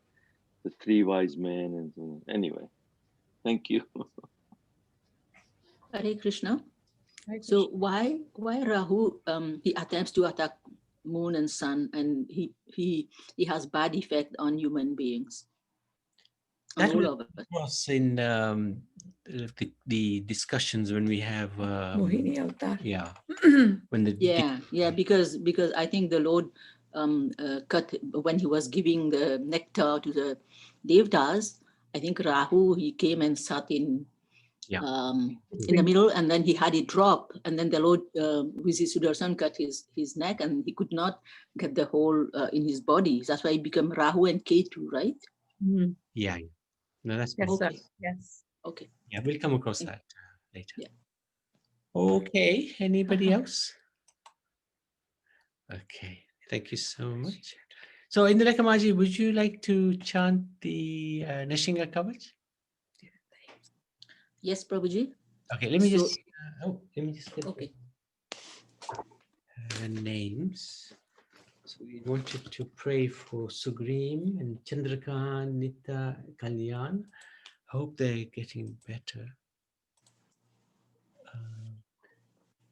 The three wise men and so on. Anyway, thank you. Hare Krishna. So why Rahu he attempts to attack moon and sun, and he has bad effect on human beings? That all of us. was in the discussions when we have Mohini Avatar. yeah when the yeah because I think the Lord cut when he was giving the nectar to the Devtas. I think Rahu, he came and sat in the middle, and then he had it drop, and then the Lord with his Sudarshan cut his neck, and he could not get the whole in his body. That's why he became Rahu and Ketu, right? Yeah. No, that's yes, okay. sir. Yes. Okay. Yeah, we'll come across that later. Yeah. Okay. Anybody else? Okay. Thank you so much. So, Indra Kamaji, would you like to chant the Nishinga Kavach? Yes, Prabhuji. Okay, let me So- just get Okay. names. So we wanted to pray for Sugrim and Chandrakan, Nita, Kalyan. Hope they're getting better.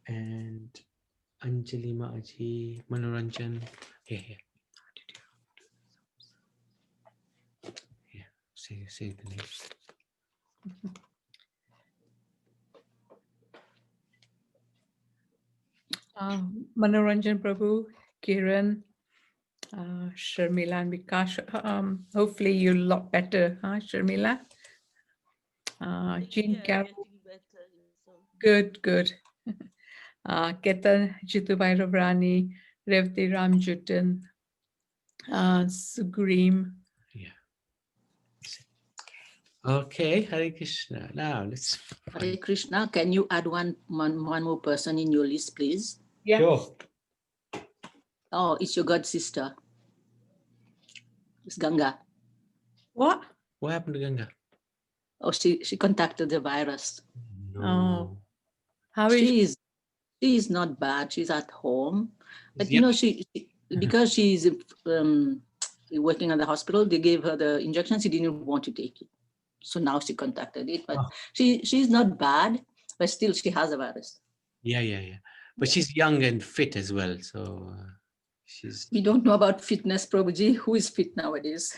And Anjali Maaji, Manoranjan. Here. Yeah, say the names. Manoranjan Prabhu, Kiran, Sharmila and Vikash. Hopefully you're a lot better, huh, Sharmila? Jean Carroll. Good. Ketan, Jitu Bhairavrani, Revati Ramjutan, Sugrim. Okay, Hare Krishna. Now let's. Hare Krishna. Can you add one more person in your list, please? Yeah. Sure. Oh, it's your god sister. It's Ganga. What? What happened to Ganga? Oh, she contacted the virus. No. Oh. How is She is not bad. She's at home, but Yeah. she because she's working at the hospital, they gave her the injection. She didn't want to take it, so now she contacted it. But she's not bad, but still she has a virus. Yeah. But she's young and fit as well, so she's. We don't know about fitness, Prabhuji. Who is fit nowadays?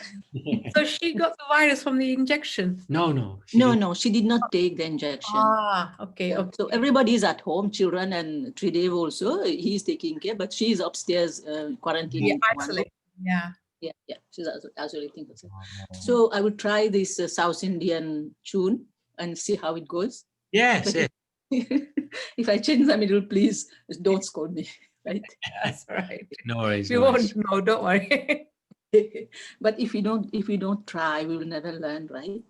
So she got the virus from the injection? No. No, she did not take the injection. Okay. So everybody is at home, children and Tridev also. He's taking care, but she's upstairs quarantined. Yeah, in one isolate. room. Yeah. She's isolating herself. So I will try this South Indian tune and see how it goes. Yes. But if I change the middle, please don't scold me. Right? That's right. No worries. We won't. No, don't worry. But if we don't try, we will never learn, right?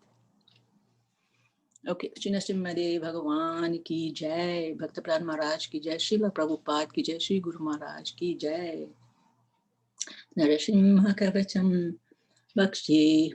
Okay, Srimad Bhagavan ki jai, Bhakta Pran Maharaj ki jai, Srila Prabhupada ki jai, Shri Guru Maharaj ki jai. Narasimha Kavacham Bhakshe,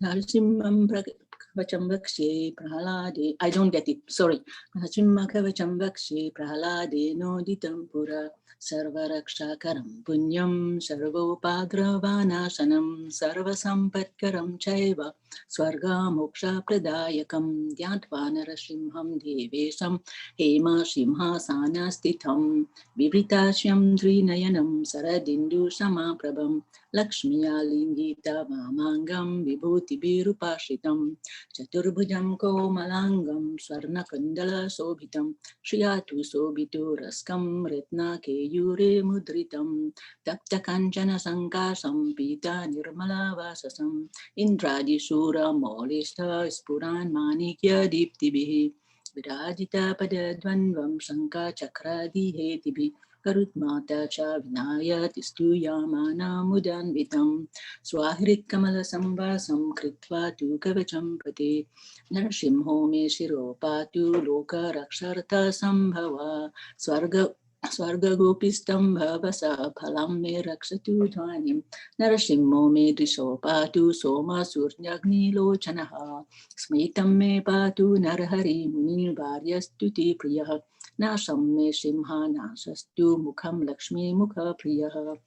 Narasimham Kavacham Bhakshe, Prahalade. I don't get it, sorry. Narasimha Kavacham Bhakshe, Prahalade, Noditam Pura. Sarvaraksha-karam punyam sarvopadravanashanam sarvasampatkaram chaiva swarga moksha pradayakam dhyatva narasimham devesham hema simhasana stitham vivritashyam drinayanam saradindu samaprabham Lakshmiya lingita vamangam vibhutibirupashitam Chaturbhujam komalangam swarnakandala sobhitam Shriyatu sobhito raskam retna keyure mudritam Tapta kanchana sankasam pita nirmala vasasam Indradishura molista spuran manikya diptibhi Virajita padadvanvam sanka chakradi hetibi Karutmata cha vinaya tistuyamana mudanvitam Swahrit kamala sambasam kritva tu kavacham pate Narsimho me shiro patu loka raksharta sambhava Swarga gopistam bhavasa phalam me rakshatu dhvanim Narasimho me drisho patu soma surnyagni lochanaha Smaitam me patu narhari muni varyastuti priyah Nasham me simha nasastu mukham lakshmi mukha priyah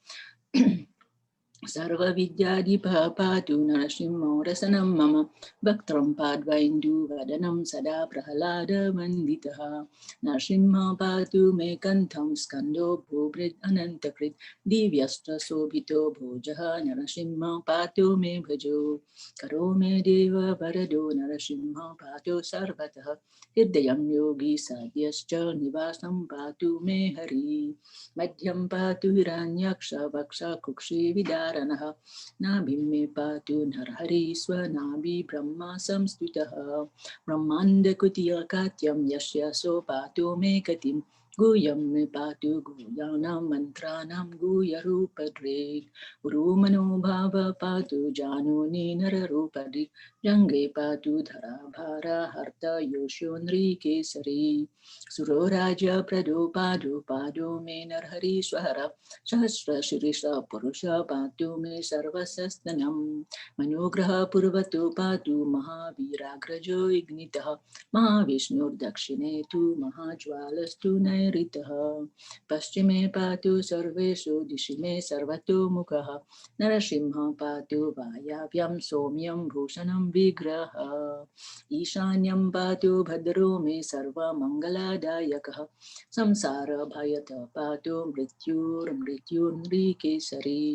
Sarva vidyadi patu narasimho rasanam mama Bhaktram padvaindu vadanam sada prahalada vanditaha Narasimha patu me kantham skando bhubrit anantakrit Divyastra sobhito bhojaha narasimha patu me bhajo Karo me deva varado narasimha patu sarvataha Hirdayam yogi sadyascha nivasam patu me hari Madhyam patu hiranyaksha vaksha kukshi vidaranaha Nabhim me patu narhari swanabhi brahma samstutaha Brahmanda kutiya katyam yasya so patu me katim Guyam me patu guyanam mantranam guyarupadrik Guru mano bhava patu januni nararupadrik Jange patu dhara bhara harta yoshonri kesari Suro Raja Prado Pado Pado Me Narhari Swara Sahasra Shirisha Purusha Patu Me Sarvasastanam Manugraha Purvato Patu Mahaviragrajo Ignitaha Mahavishnu Dakshinetu Mahajwalastu Nairitaha Paschime Patu Sarveshu Dishime Sarvato Mukha Narasimha Patu Vayavyam Somyam Bhushanam Vigraha Ishanyam patu bhadro me sarva mangaladayakah samsara bhayata patu mrityunrikesari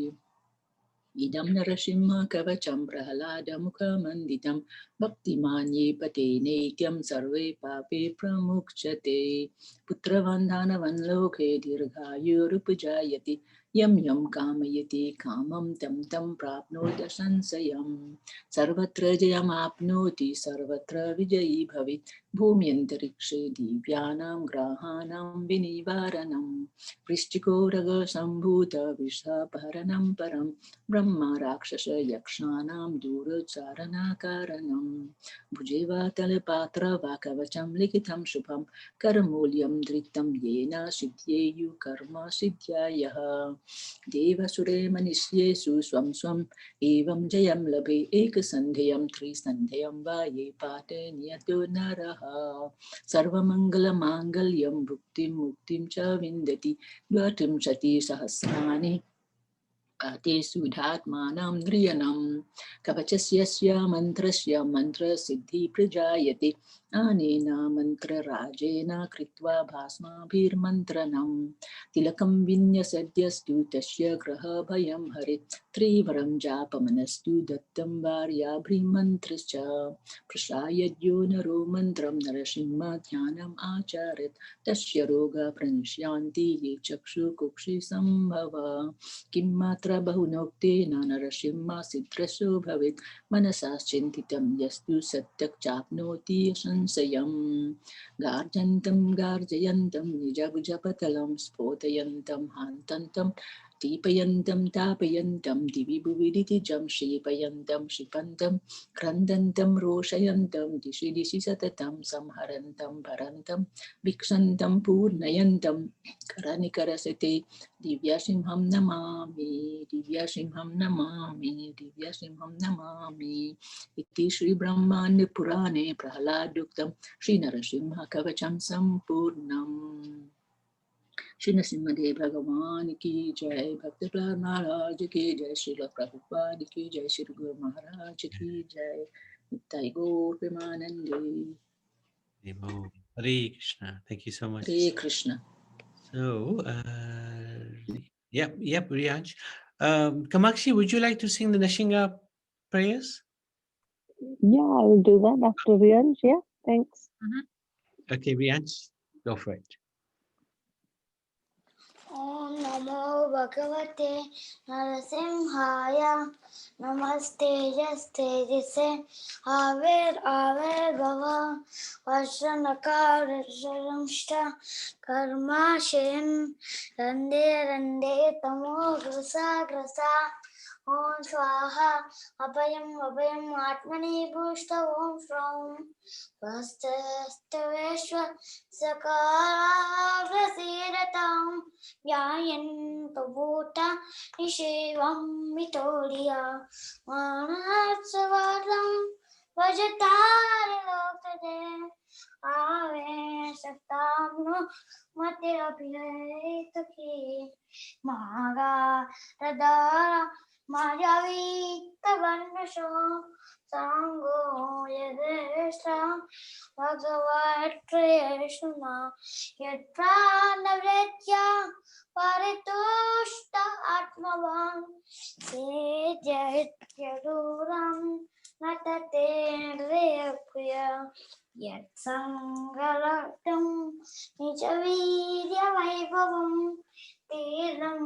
Idam narasimha kavacham prahalada mukha manditam bhaktimanye patene ityam sarve pape pramukchate putravandhana vanloke dirghayurupajayati yam yam kamayati kamam tam tam prapnota sansayam sarvatra jayam apnoti sarvatra vijayi bhavit bhumyantarikshe divyanam grahanam vinivaranam Prishtiko raga sambhuta vishaparanam param Brahma Rakshasa Yakshanam Dura Charana Karanam Bhujeva Talepatra Vakavacham Likitam Shubham Karamulyam Dritam Yena Siddhyeyu Karma Siddhyayaha Deva Sure Manishyesu Swam Swam Evam Jayam Labhe Ekasandhyam Tri Sandhyam Vaye Pate Niyato Naraha Sarvamangala Mangalyam Bhuktim Muktim Cha Vindati Dvatim Sati Sahasrani Kate Sudhatmanam Driyanam Kavachasya Mantrasya Mantra Siddhi Prajayati Anena Mantra Rajena Kritva Bhasma Bir Mantranam Tilakam Vinyasadyastu Tasya Graha Bhayam Harit Trivaram Japamanastu Dattam Varya Bhrimantrascha Prashayadyo Naro Mantram Narashimha Dhyanam Acharit Tasya Roga Pranishyanti Ye Chakshu Kukshi Sambhava Kim matra bahunokte narasimha siddhraso bhavit manasas chintitam yastu satyak chapnoti sansayam garjantam garjayantam nijabujapatalam spotayantam hantantam Deepayantam tapayantam divi bhuviditi jam shipayantam shipantam krandantam roshayantam dishi dishi satatam samharantam parantam viksantam purnayantam karanikarasate Divyasimham namami, Divyasimham namami, Divyasimham namami. Iti Sri Brahmanya Purane Prahaladuktam Sri Narasimha Kavacham Sampurnam. Shri Narasimhadev Bhagavan ki jai, Bhakti Prahlad Maharaj ki jai, Srila Prabhupada ki jai, Shri Guru Maharaj ki jai, Nittai Gaur Premanande. Hare Krishna. Thank you so much. Hare Krishna. So, yep, Riyansh. Kamakshi, would you like to sing the Nashinga prayers? Yeah, I will do that after Riyansh. Yeah, thanks. Okay, Riyansh, go for it. Om Namo Bhagavate Narasimhaya Namaste Jaste Jise Aver Bhava Vajranakar Jaramshta Karma Shen Rande Tamo Grasa Om Swaha Abhayam Atmani Bhushta Om Shraum Vastaveshwa Sakara Vrasiratam Yayan Tabuta Nishevam Mitoria Manatsavaram Vajatari Lokade Ave Saktamno Matirabhyayataki Maga Radara Majavita Vandasho Sango Yadesha Bhagavad Krishna Yatranavretya Paritushta Atmavan Sejayatyaduram Natate Repuya Yat Sangalatam Nijavidya Vaibhavam Tiram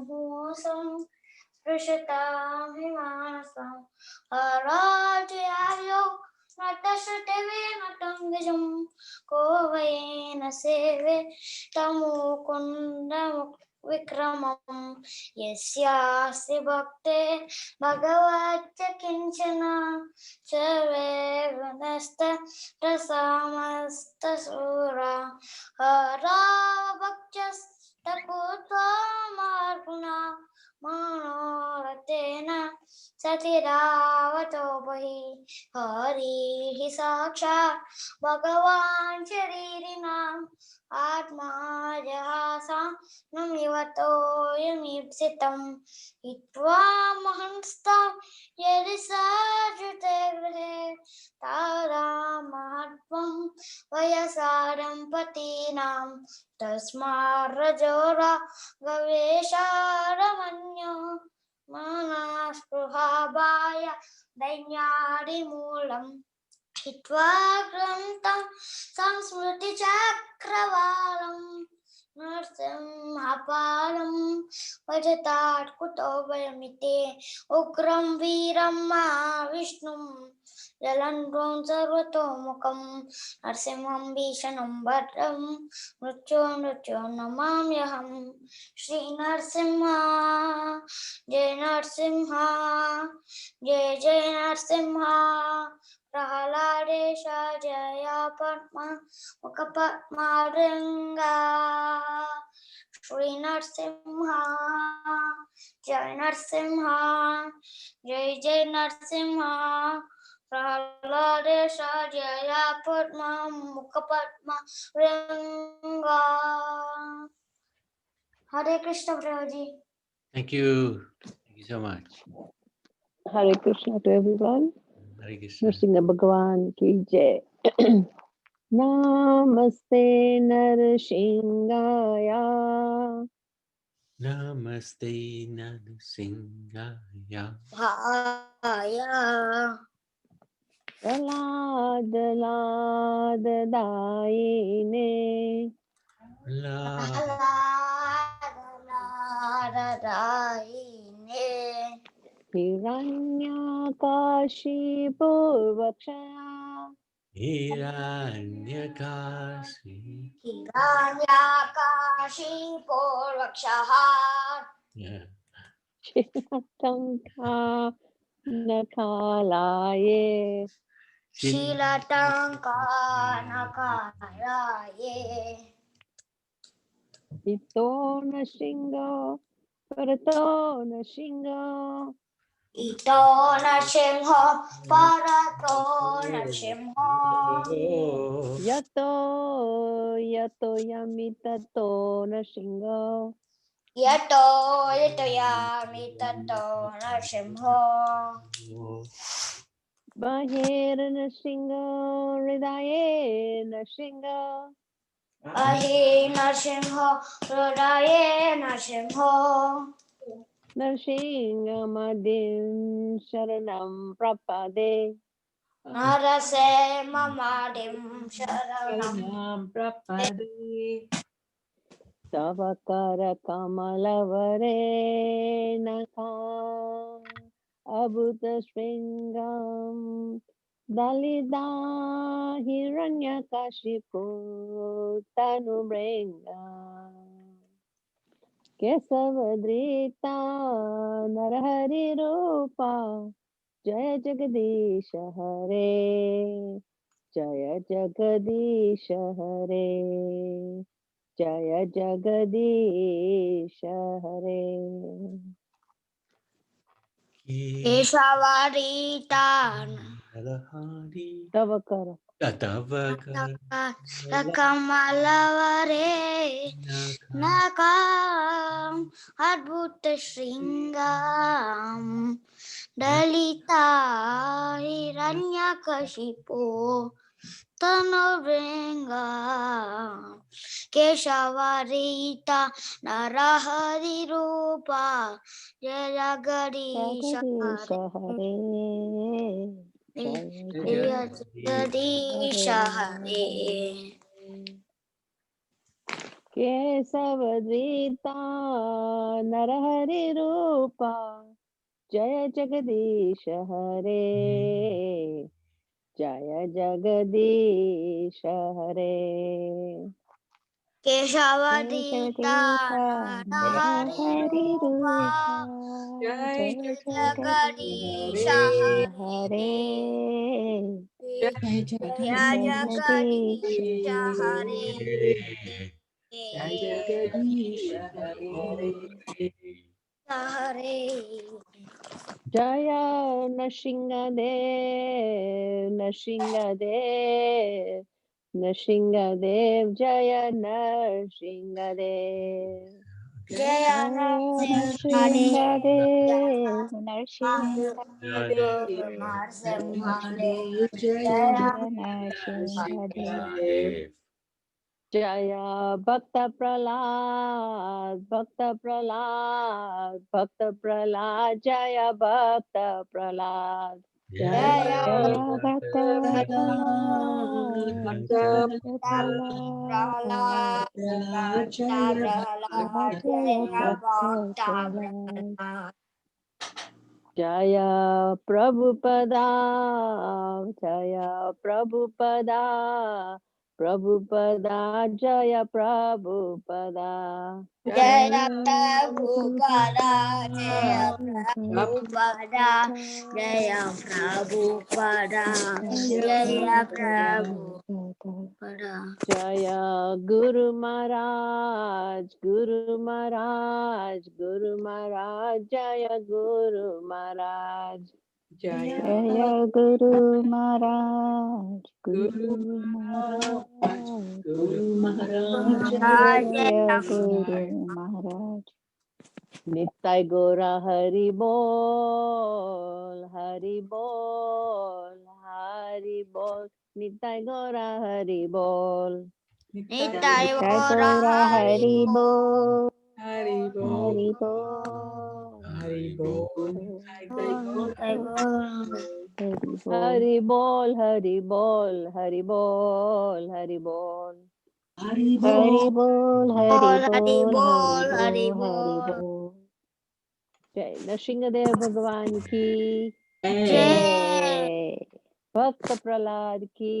Muhusam Prishata Vimanasam Arajayavyo Natashate Natangajam Kovayena Seve Tamu Kundam Vikramam Yasyasi Bhakte Bhagavata Kinchana Chave Vanasta Rasamasta Sura Hara Bhaktas Taputra Marguna Manoratena Satiravato Bahi Hari Saksha Bhagavan Sharirinam Atma Jahasa Namivato Yamipsitam Itva Mahansta Yadisajute Grade Tara Mahatvam Vayasadam Patinam Tasma Rajora Gavesha Ramanyo Manaspruhabaya Dainyadi Mulam Hitva Grantam Samsmriti Chakravalam Narsim Hapalam Vajatat Kutovayamite Ukram Viram Mahavishnum Jalandram Sarvatomukam Narsimham Bhishanam Bhatram Mrityo Namamyaham Shri Narsimha Jai Narsimha Jai Narsimha Prahaladesha Jaya Padma Mukapatma Ringa Shri Narsimha Jai Narsimha Jai Narsimha Prahaladesha Jaya Padma Mukapatma Ringa. Hare Krishna Prabhuji. Thank you. Thank you so much. Hare Krishna to everyone. Hare Krishna. Nrsimha Bhagavan ki jai. Namaste Narshingaya Namaste Narasimhaya Haya Daine Hiranyakashi Purvakshaya Hiranyakashi. Hiranyakashi Purvakshaha Yeah. Shilatanka Nakalaye Shilatanka Nakaraye Ito Nashingo Parato Nashingo Ito Nashimho Parato Nashimho Yato Yamitato Nashingo Yato Yami Tato Nashimho Bahir Nashingo Ridaye Nashingo Ahi Nashimho Rodaye Nashimho Narsingamadin Sharanam Prapade. Narase Mamadim Sharanam Sharanam Prapade. Tavakara Kamalavare Naka Abhuta Sringam Dalida Hiranyakashipu Tanubrenga Kesavadrita Narahari Rupa Jaya Jagadisha Hare Jaya Jagadisha Hare Jaya Jagadisha Hare. Keshavaritan Tavakara Kamalavare Nakam Adbhuta Shringam Dalita Hiranyakashipu Tanubrenga Keshavarita Narahari Rupa Jaya Jagadisha Hare Jaya Jagadisha Hare Kesavadrita Narahari Rupa Jaya Jagadisha Hare Jaya Jagadisha Hare Keshavarita Narahari Rupa Jai Jagadisha Hare Hare Jaya Jagadisha Hare Jai Jagadisha Hare. Hare Jaya Nashingadev Nashingadev Nashingadev Jaya Nashingadev Jaya Nashingadev Guru Narasimhadev Jaya Jaya Bhakta Prahlad Bhakta Prahlad Bhakta Prahlad Jaya Bhakta Prahlad Jaya Jaya Bhakta Bhakta Prahlad Jaya Prahlad Jaya Jaya Bhakta Bhakta Prahlad Prahlad Jaya Prabhupada Jaya Prabhupada Prabhupada Jaya Prabhupada Jaya Prabhupada Jaya Prabhupada Jaya Prabhupada Jaya Prabhupada Jaya Guru Maharaj Guru Maharaj Guru Maharaj Jaya Guru Maharaj Jaya Jaya Guru Maharaj Guru Guru Maharaj, Maharaj Guru Maharaj. Jaya Guru Maharaj Nittai Gora Hari Bol Hari Bol Hari Bol Nittai Gora Hari Bol Nitai Nittai Gora Gora Hari Bol Hari Bol, Hari Bol Hari Bol, Nitai Hari Bol Hari Bol Hari Bol Hari Bol Hari Hari Bol. Bol Hari Hari Bol Hari Bol Bol Hari Hari Bol Bol Jai Nrsimhadev Bhagwan ki Jai Jai Bhakta Prahlad ki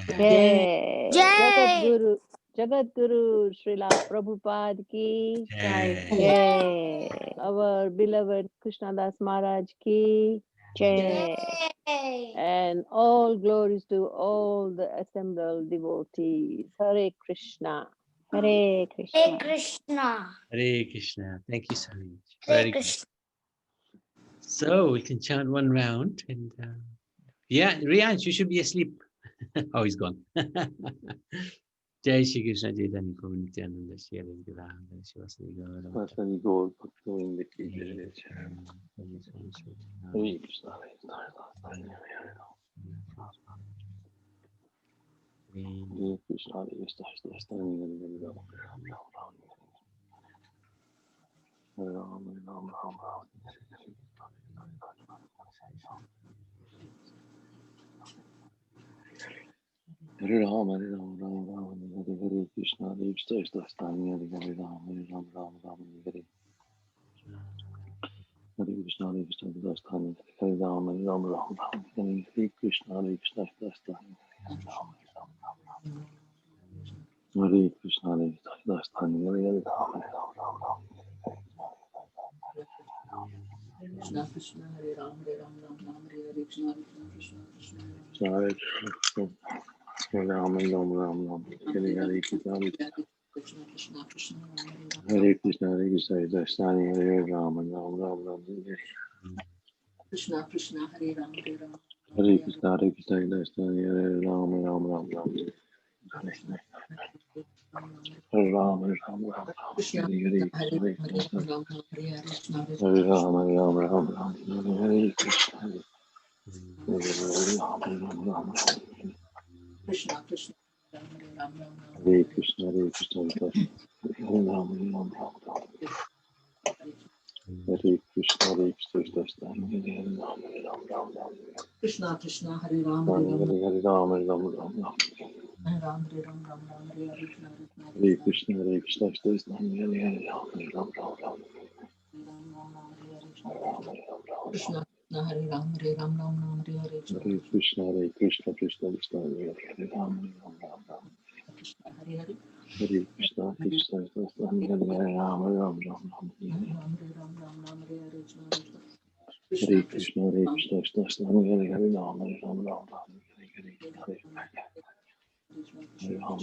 Jai Jai Jagat Guru Srila Prabhupada ki Jai our beloved Krishnadas Maharaj ki Jai and all glories to all the assembled devotees. Hare Krishna. Hare Krishna. Hare Krishna Hare Krishna. Thank you so much. Hare Very good. Krishna So we can chant one round and yeah, Riyansh, you should be asleep. Oh, he's gone. Jai Shri Krishna Chaitanya Prabhu Nityananda Shri Advaita Gadadhara Srivasadi Gaura Bhakti Gaur Bhakti Govinda ki jai. Hare Krishna, Hare Krishna, Hare Krishna, Hare Krishna, Hare Krishna, Hare Krishna, Hare Krishna. Hare Ram, Hare Ram, Ram Ram. Hare Ram, Hare Ram, Ram Ram, Hare Hare Krishna, Hare Krishna, Hare Hare Ram, Hare Ram, Ram Ram, Hare Hare Krishna, Hare Krishna, Hare Ram, Hare Ram, Ram Ram, Hare Hare Krishna, Hare Krishna, Hare Krishna, Hare Krishna, Hare Ram, Hare Ram, Ram Ram. Krishna Krishna Hare Ram Hare Ram Ram Ram Hare Hare Krishna Krishna Krishna Hare Ram, Hare Ram, Ram Ram, Hare Hare Krishna, Krishna Krishna Krishna Hare Krishna, Hare Krishna, Hare Ram, Ram Ram, Hare Krishna Krishna Hare Ram Hare Ram Hare Krishna, Hare Krishna, Hare Ram, Ram Ram, Hare Ram, Hare Ram, Ram Ram, Krishna Hare Hare Hare Krishna, Ram Hare Ram Hare Hare Krishna Hare Ram, Hare Ram, Ram Ram, Hare Hare Krishna, Hare Ram, Hare Ram, Ram Ram, Krishna Krishna Hare Ram Ram Hare Krishna, Hare Krishna, Hare Ram, Hare Ram, Ram Ram, Hare Krishna, Hare Krishna, Hare Ram, Hare Ram, Ram Ram, Krishna Krishna Hare Ram Hare Hare Ram Ram, Hare Ram, Ram Ram, Ram Hare Ram Ram Ram Hare Hare Krishna Hare Krishna, Hare Krishna, Hare Ram, Hare Ram, Ram Ram, Krishna Hare Ram Hare Ram Ram Ram Hare Hare Hare Krishna, Hare Krishna, Krishna Krishna, Hare Ram, Ram Ram, Krishna Hare Hare Hare Krishna, Krishna Krishna, Hare Ram, Ram Ram, Ram Hare Ram Ram Ram Hare Hare Krishna Hare Krishna Krishna Krishna, Hare Krishna, Krishna Hare Ram, Ram Ram, Hare Ram, Ram Ram, Hare Hare Hare Ram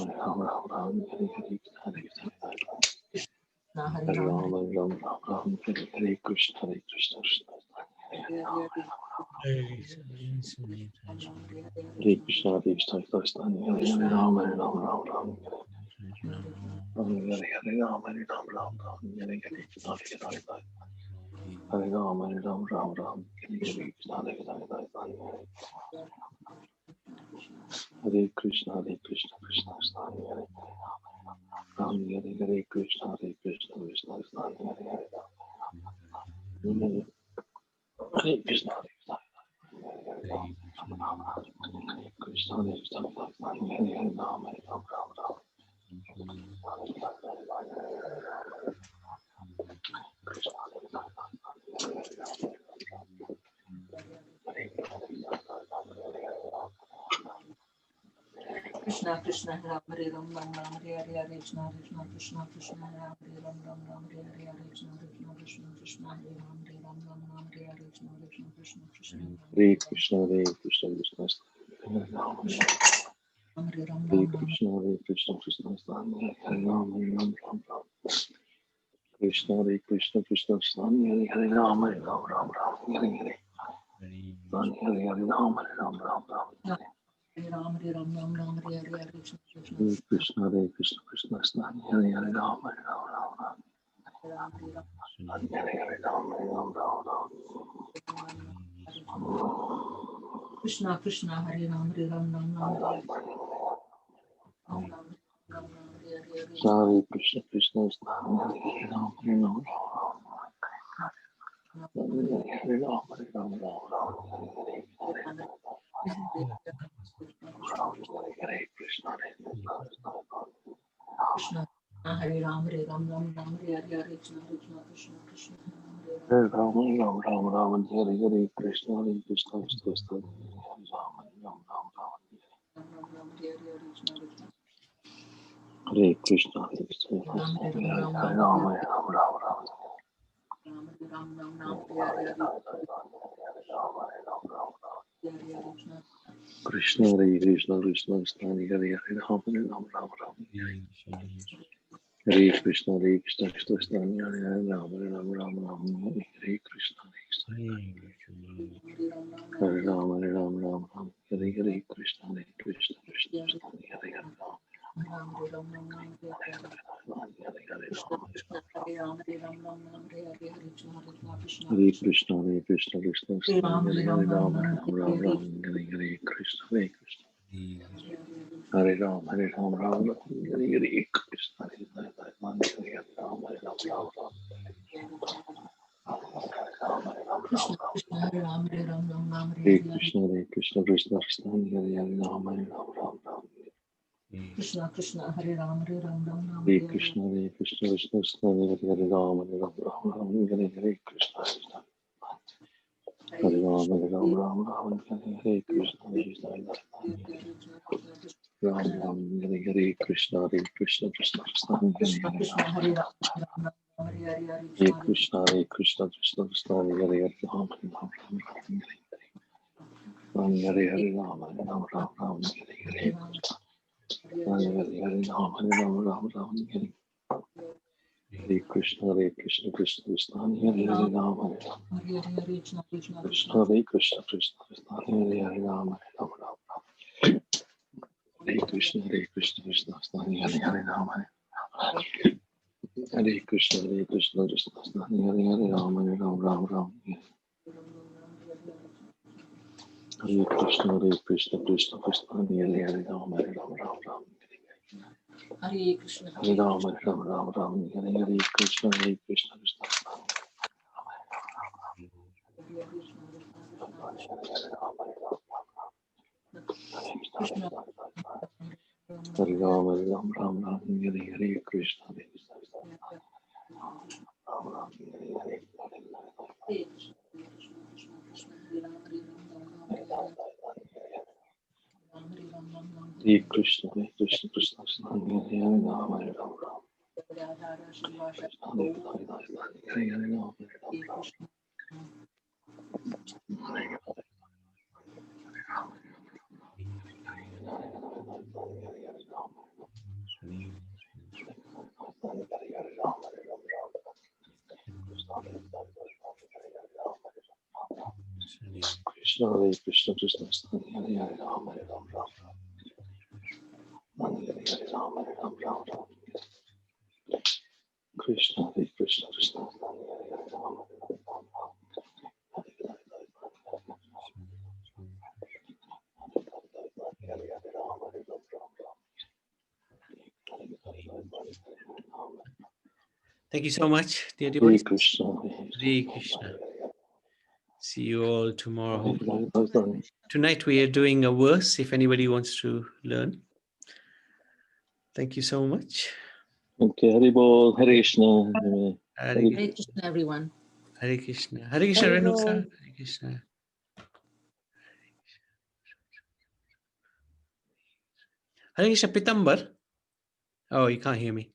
Ram, Hare Ram, Ram Ram, Hare Krishna, Hare Krishna, Krishna Hare Krishna, Hare Krishna, Krishna Hare Ram, Hare Ram, Ram Ram, Hare Hare Ram, Hare Ram, Ram Ram, Hare Krishna, Hare Ram, Hare Ram, Ram Ram, Hare Krishna, Hare Hare Krishna, Hare Krishna, Krishna Krishna, Hare Ram, Hare Hare Krishna, Hare Krishna, Krishna Krishna, Hare Hare Hare Krishna, Hare Krishna, Hare Krishna, Hare Krishna, Hare Hare Ram, Hare Ram, Ram Ram, Krishna Krishna Ram Hare Ram Ram Ram Hare Hare Hare Krishna Krishna Krishna Krishna Ram Hare Ram Ram Ram Hare Hare Hare Krishna Krishna Krishna Krishna Hare Ram Hare Ram Ram Ram Hare Hare Krishna Krishna Krishna Krishna Hare Krishna, Hare Krishna, Krishna Hare Ram, Hare Ram Hare Ram Ram Krishna, Hare Krishna, Krishna Hare Ram, Hare Ram, Ram Ram, Krishna, Hare Krishna, Krishna Krishna, Hare Hare Ram, Hare Ram, Ram Ram, Hare Hare Hare Ram, Hare Ram, Ram Ram, Hare Ram Hare Ram Ram Ram Hare Hare Hare Krishna Krishna Hare Krishna, Hare Krishna, Krishna Krishna, Hare Hare Ram, Hare Ram, Ram Ram, Ram Hare Ram Hare Hare Ram, Hare Ram, Ram Ram, Krishna Krishna Hare Ram Hare Ram Ram Ram Hare Hare Ram Ram Ram Ram Hare Hare Hare Krishna, Hare Krishna, Krishna Krishna, Hare Hare Ram, Hare Ram, Ram Ram, Hare Ram, Hare Ram, Ram Ram, Hare Krishna, Hare Krishna Hare Ram Hare Ram Ram Ram Hare Hare Hare Krishna Krishna Krishna Krishna Hare Ram, Ram Ram, Ram Hare Hare Krishna, Hare Krishna, Krishna Krishna, Hare Ram, Ram Ram, Ram Hare Hare Hare Krishna Krishna Hare Krishna, Hare Krishna, Ram Hare Ram Ram Hare Ram Ram, Hare Hare Ram, Ram Ram, Ram Ram Ram Hare Hare Hare Krishna, Hare Krishna, Krishna Krishna, Hare Hare Ram, Hare Ram, Ram Ram, Hare Krishna, Hare Krishna, Krishna Krishna, Hare Hare Ram, Hare Ram, Ram Ram, Hare Krishna, Hare Ram, Hare Ram, Ram Ram, Hare Hare Krishna, Hare Krishna, Krishna Krishna, Hare Hare Ram, Ram Hare Ram Ram Ram Hare Hare Krishna Krishna Hare Ram Hare Ram Ram Ram Hare Hare Hare Krishna Krishna Krishna Hare Krishna, Hare Krishna, Krishna Krishna, Ram Hare Hare Hare Ram Ram, Ram Hare Ram Ram, Hare Ram Hare Ram, Hare Hare Krishna, Hare Krishna, Hare Ram, Hare Ram, Ram Ram, Hare Hare Krishna, Hare Hare Ram, Hare Ram, Ram Ram, Hare Krishna, Krishna Krishna, Hare Hare, Rama Rama, Rama Rama. Krishna Krishna, Hare Ram, Ram. Hare Krishna, Krishna Krishna, Hare Hare, Rama Rama, Hare Hare Krishna Krishna. Hare Rama, Rama Rama, Hare Krishna Krishna. Ram Ram, Hare Hare Krishna, Krishna Krishna, Krishna Hare Krishna, Hare Hare Rama. Ram, Hare Krishna, Krishna Krishna, Hare Hare, Rama Rama, Hare Hare, Rama Rama, Hare Hare Krishna. Hare Hare, Rama Rama, Hare Hare Krishna, Krishna Krishna, Hare Hare, Rama Krishna, Hare Krishna, Hare Hare, Rama Rama. Hare Krishna, Krishna, Hare Hare, Rama. Hare Krishna, Krishna, Hare Hare, Rama Rama. Hare Krishna, Krishna, Hare Hare, Rama Rama. Hare Krishna, Hare Rama, Rama, Hare Hare Krishna, Krishna. Hare Rama, Rama, Hare Hare Krishna, Hare Krishna, Krishna, Hare Hare, Rama Rama. Hare Rama, Krishna, Hare Krishna, Hare Hare, Rama Rama. Hare Rama, Rama. Krishna, Hare Krishna, Hare Hare, Rama. Thank you so much, dear Hare devotees. Krishna, Hare Krishna. See you all tomorrow. Hopefully. Hare. Tonight we are doing a verse if anybody wants to learn. Thank you so much. Okay, Hare Bol, Hare Krishna. Hare Hare Krishna, everyone. Hare Krishna. Hare Krishna, Renuka. Hare Krishna. Hare Krishna, Pitambar. Oh, you can't hear me.